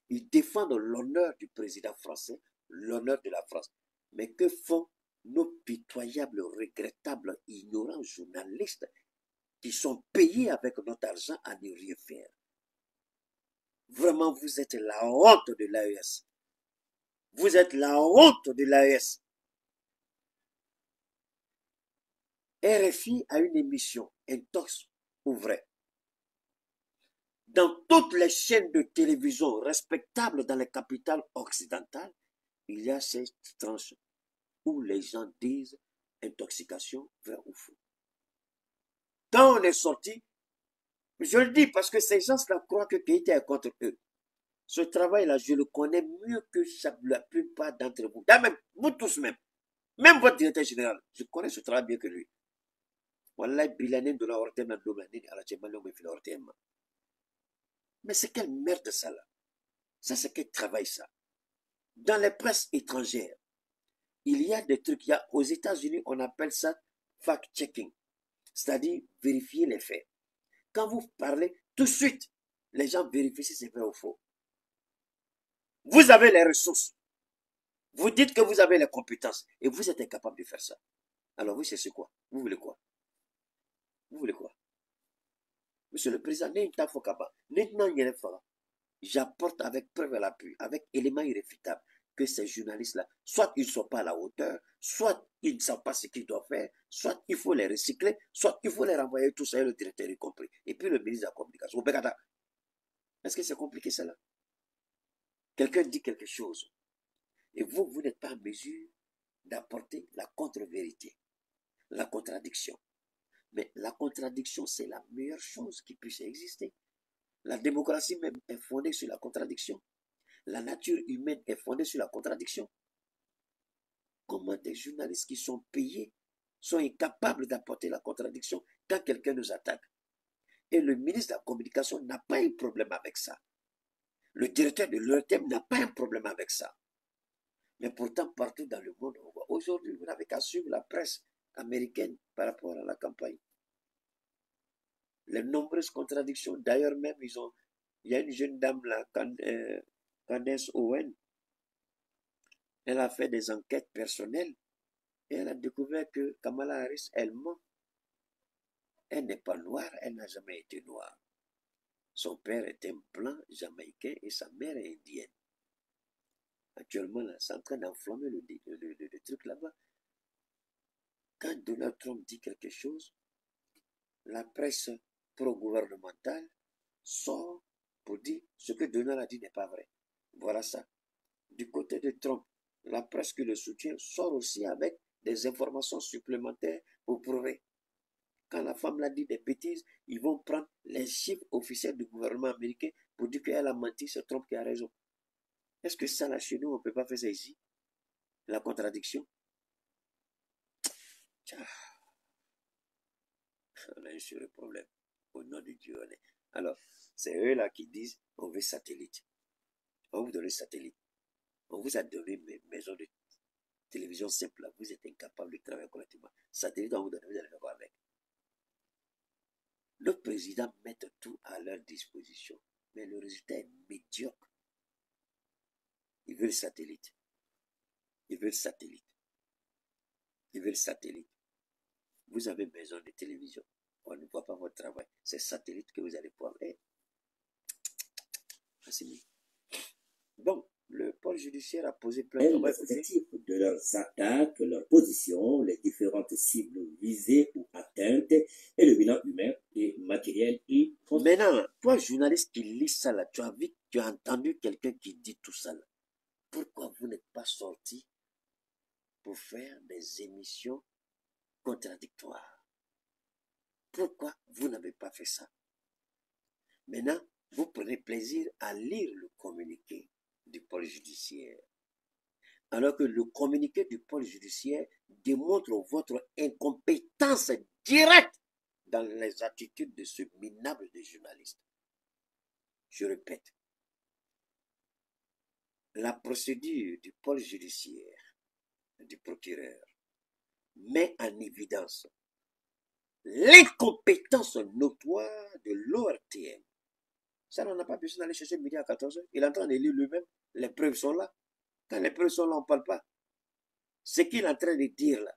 Ils défendent l'honneur du président français, l'honneur de la France. Mais que font nos pitoyables, regrettables, ignorants journalistes qui sont payés avec notre argent à ne rien faire? Vraiment, vous êtes la honte de l'AES. Vous êtes la honte de l'AES. RFI a une émission, Intox ou vrai. Dans toutes les chaînes de télévision respectables dans les capitales occidentales, il y a cette tranche où les gens disent intoxication, vrai ou faux. Quand on est sorti, je le dis parce que ces gens-là croient que Keïta est contre eux. Ce travail-là, je le connais mieux que la plupart d'entre vous. Même vous tous même votre directeur général, je connais ce travail bien que lui. Wallahi bilanen de la ortem na domaine à la tchemalo me fil ortem. Mais c'est quelle merde ça là? Ça c'est quel travail ça? Dans les presses étrangères, il y a des trucs, aux États-Unis, on appelle ça fact-checking, c'est-à-dire vérifier les faits. Quand vous parlez, tout de suite, les gens vérifient si c'est vrai ou faux. Vous avez les ressources. Vous dites que vous avez les compétences et vous êtes incapable de faire ça. Alors vous, c'est quoi? Vous voulez quoi? Vous voulez quoi? Monsieur le Président, j'apporte avec preuve à l'appui, avec éléments irréfutables, que ces journalistes-là, soit ils ne sont pas à la hauteur, soit ils ne savent pas ce qu'ils doivent faire, soit il faut les recycler, soit il faut les renvoyer tout ça, et le directeur y compris. Et puis le ministre de la Communication. Est-ce que c'est compliqué ça là? Quelqu'un dit quelque chose, et vous n'êtes pas en mesure d'apporter la contre-vérité, la contradiction. Mais la contradiction, c'est la meilleure chose qui puisse exister. La démocratie même est fondée sur la contradiction. La nature humaine est fondée sur la contradiction. Comment des journalistes qui sont payés sont incapables d'apporter la contradiction quand quelqu'un nous attaque? Et le ministre de la Communication n'a pas un problème avec ça. Le directeur de l'ORTM n'a pas un problème avec ça. Mais pourtant, partout dans le monde, on voit. Aujourd'hui, vous n'avez qu'à suivre la presse américaine par rapport à la campagne. Les nombreuses contradictions. D'ailleurs, même, il y a une jeune dame là, Candace Owen. Elle a fait des enquêtes personnelles et elle a découvert que Kamala Harris, elle ment. Elle n'est pas noire, elle n'a jamais été noire. Son père est un blanc jamaïcain et sa mère est indienne. Actuellement, là, c'est en train d'enflammer le truc là-bas. Quand Donald Trump dit quelque chose, la presse pro-gouvernementale sort pour dire ce que Donald a dit n'est pas vrai. Voilà ça. Du côté de Trump, la presse qui le soutient sort aussi avec des informations supplémentaires pour prouver. Quand la femme l'a dit des bêtises, ils vont prendre les chiffres officiels du gouvernement américain pour dire qu'elle a menti, c'est Trump qui a raison. Est-ce que ça, là, chez nous, on ne peut pas faire ça ici? La contradiction. On a un sérieux problème. Au nom de Dieu, on est. Alors, c'est eux là qui disent on veut satellite. On vous donne satellite. On vous a donné une maison de télévision simple là. Vous êtes incapable de travailler correctement. Satellite, on vous donne, vous allez faire quoi avec? Le président met tout à leur disposition, mais le résultat est médiocre. Ils veulent satellite. Ils veulent satellite. Ils veulent satellite. Vous avez besoin de télévision. On ne voit pas votre travail. C'est satellite que vous allez pouvoir faire. C'est mieux. Bon, le pôle judiciaire a posé plein de l'objectif de leurs attaques, leurs positions, les différentes cibles visées ou atteintes et le bilan humain et matériel. Maintenant, toi, journaliste qui lis ça là, tu as entendu quelqu'un qui dit tout ça là. Pourquoi vous n'êtes pas sorti pour faire des émissions contradictoires? Pourquoi vous n'avez pas fait ça? Maintenant, vous prenez plaisir à lire le communiqué du pôle judiciaire. Alors que le communiqué du pôle judiciaire démontre votre incompétence directe dans les attitudes de ce minable de journaliste. Je répète, la procédure du pôle judiciaire, du procureur, met en évidence l'incompétence notoire de l'ORTM. Ça, on n'a pas besoin d'aller chercher midi à 14h. Il est en train de lire lui-même. Les preuves sont là. Quand les preuves sont là, on ne parle pas. Ce qu'il est en train de dire là,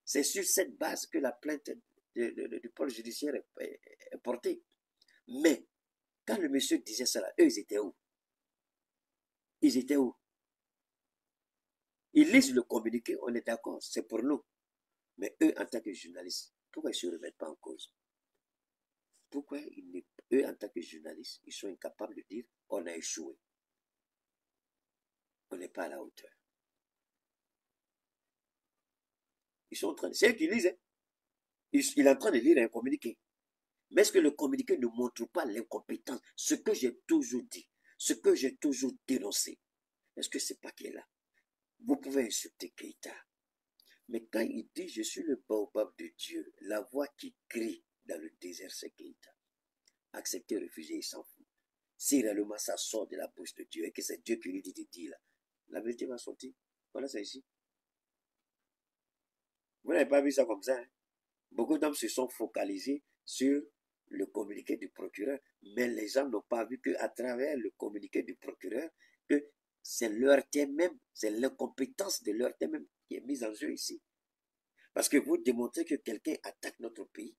c'est sur cette base que la plainte du pôle judiciaire est portée. Mais, quand le monsieur disait ça là, eux, ils étaient où? Ils étaient où? Ils lisent le communiqué, on est d'accord, c'est pour nous. Mais eux, en tant que journalistes, pourquoi ils ne se remettent pas en cause? Pourquoi eux, en tant que journalistes, ils sont incapables de dire on a échoué? On n'est pas à la hauteur. Ils sont en train de... C'est eux qui lisent. Hein? Il est en train de lire un communiqué. Mais est-ce que le communiqué ne montre pas l'incompétence? Ce que j'ai toujours dit, ce que j'ai toujours dénoncé, est-ce que c'est pas qu'il est là? Vous pouvez insulter Keïta. Mais quand il dit je suis le baobab de Dieu, la voix qui crie dans le désert, c'est Keïta. Accepter, refuser, il s'en fout. Si réellement ça sort de la bouche de Dieu et que c'est Dieu qui lui dit de dire là, la vérité va sortir. Voilà ça ici. Vous n'avez pas vu ça comme ça. Hein? Beaucoup d'hommes se sont focalisés sur le communiqué du procureur, mais les gens n'ont pas vu qu'à travers le communiqué du procureur, que c'est leur thème même, c'est l'incompétence de leur thème même qui est mise en jeu ici. Parce que vous démontrez que quelqu'un attaque notre pays,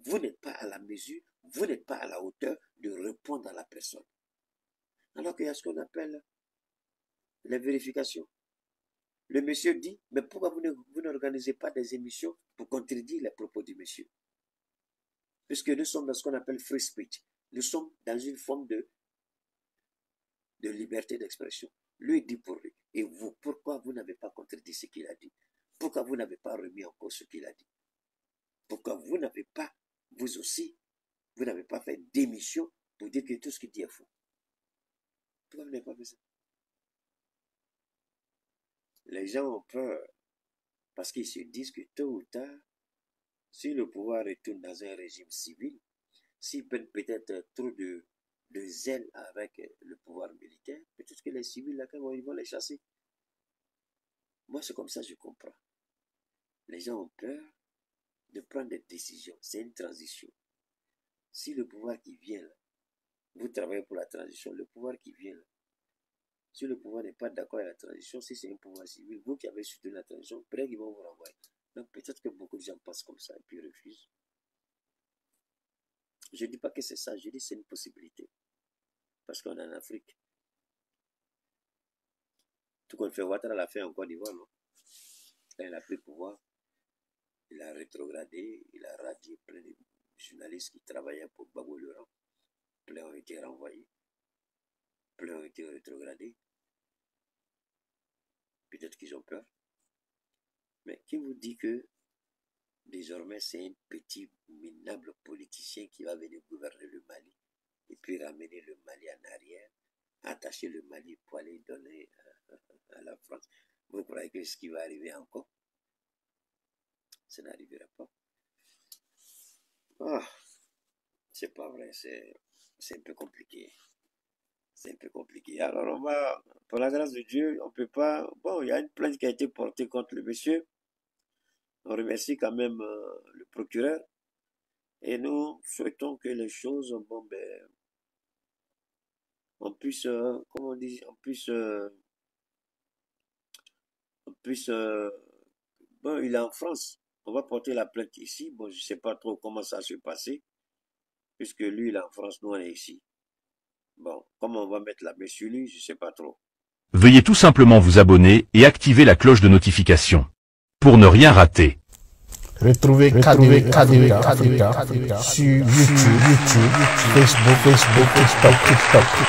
vous n'êtes pas à la mesure, vous n'êtes pas à la hauteur de répondre à la personne. Alors qu'il y a ce qu'on appelle les vérifications. Le monsieur dit, mais pourquoi vous n'organisez pas des émissions pour contredire les propos du monsieur? Puisque nous sommes dans ce qu'on appelle free speech. Nous sommes dans une forme de liberté d'expression. Lui dit pour lui. Et vous, pourquoi vous n'avez pas contredit ce qu'il a dit? Pourquoi vous n'avez pas remis en cause ce qu'il a dit? Pourquoi vous n'avez pas, vous aussi, vous n'avez pas fait d'émission pour dire que tout ce qu'il dit est faux? Pourquoi vous n'avez pas fait ça? Les gens ont peur parce qu'ils se disent que tôt ou tard, si le pouvoir retourne dans un régime civil, s'ils prennent peut-être trop de zèle avec le pouvoir militaire, peut-être que les civils, là, quand ils vont les chasser. Moi, c'est comme ça que je comprends. Les gens ont peur de prendre des décisions. C'est une transition. Si le pouvoir qui vient là, vous travaillez pour la transition, le pouvoir qui vient là, si le pouvoir n'est pas d'accord avec la transition, si c'est un pouvoir civil, vous qui avez soutenu la transition, peut-être qu'ils vont vous renvoyer. Donc peut-être que beaucoup de gens passent comme ça et puis refusent. Je ne dis pas que c'est ça, je dis que c'est une possibilité. Parce qu'on est en Afrique. Tout comme fait Ouattara l'a fait en Côte d'Ivoire, non? Quand il a pris le pouvoir, il a rétrogradé, il a radié plein de journalistes qui travaillaient pour Gbagbo Laurent. Plein ont été renvoyés. Plein ont été rétrogradés. Peut-être qu'ils ont peur. Mais qui vous dit que désormais c'est un petit minable politicien qui va venir gouverner le Mali et puis ramener le Mali en arrière, attacher le Mali pour aller donner à la France? Vous croyez que ce qui va arriver encore? Ça n'arrivera pas. Ah, c'est pas vrai, c'est un peu compliqué. C'est un peu compliqué. Alors on va, pour la grâce de Dieu, on peut pas... Bon, il y a une plainte qui a été portée contre le monsieur. On remercie quand même le procureur. Et nous souhaitons que les choses, bon, ben, on puisse, comment on dit, on puisse, bon, il est en France. On va porter la plainte ici. Bon, je ne sais pas trop comment ça se passer, puisque lui, il est en France, nous, on est ici. Bon, comment on va mettre la main sur lui, je ne sais pas trop. Veuillez tout simplement vous abonner et activer la cloche de notification pour ne rien rater. Retrouvez KDV Africa sur YouTube, Facebook, TikTok.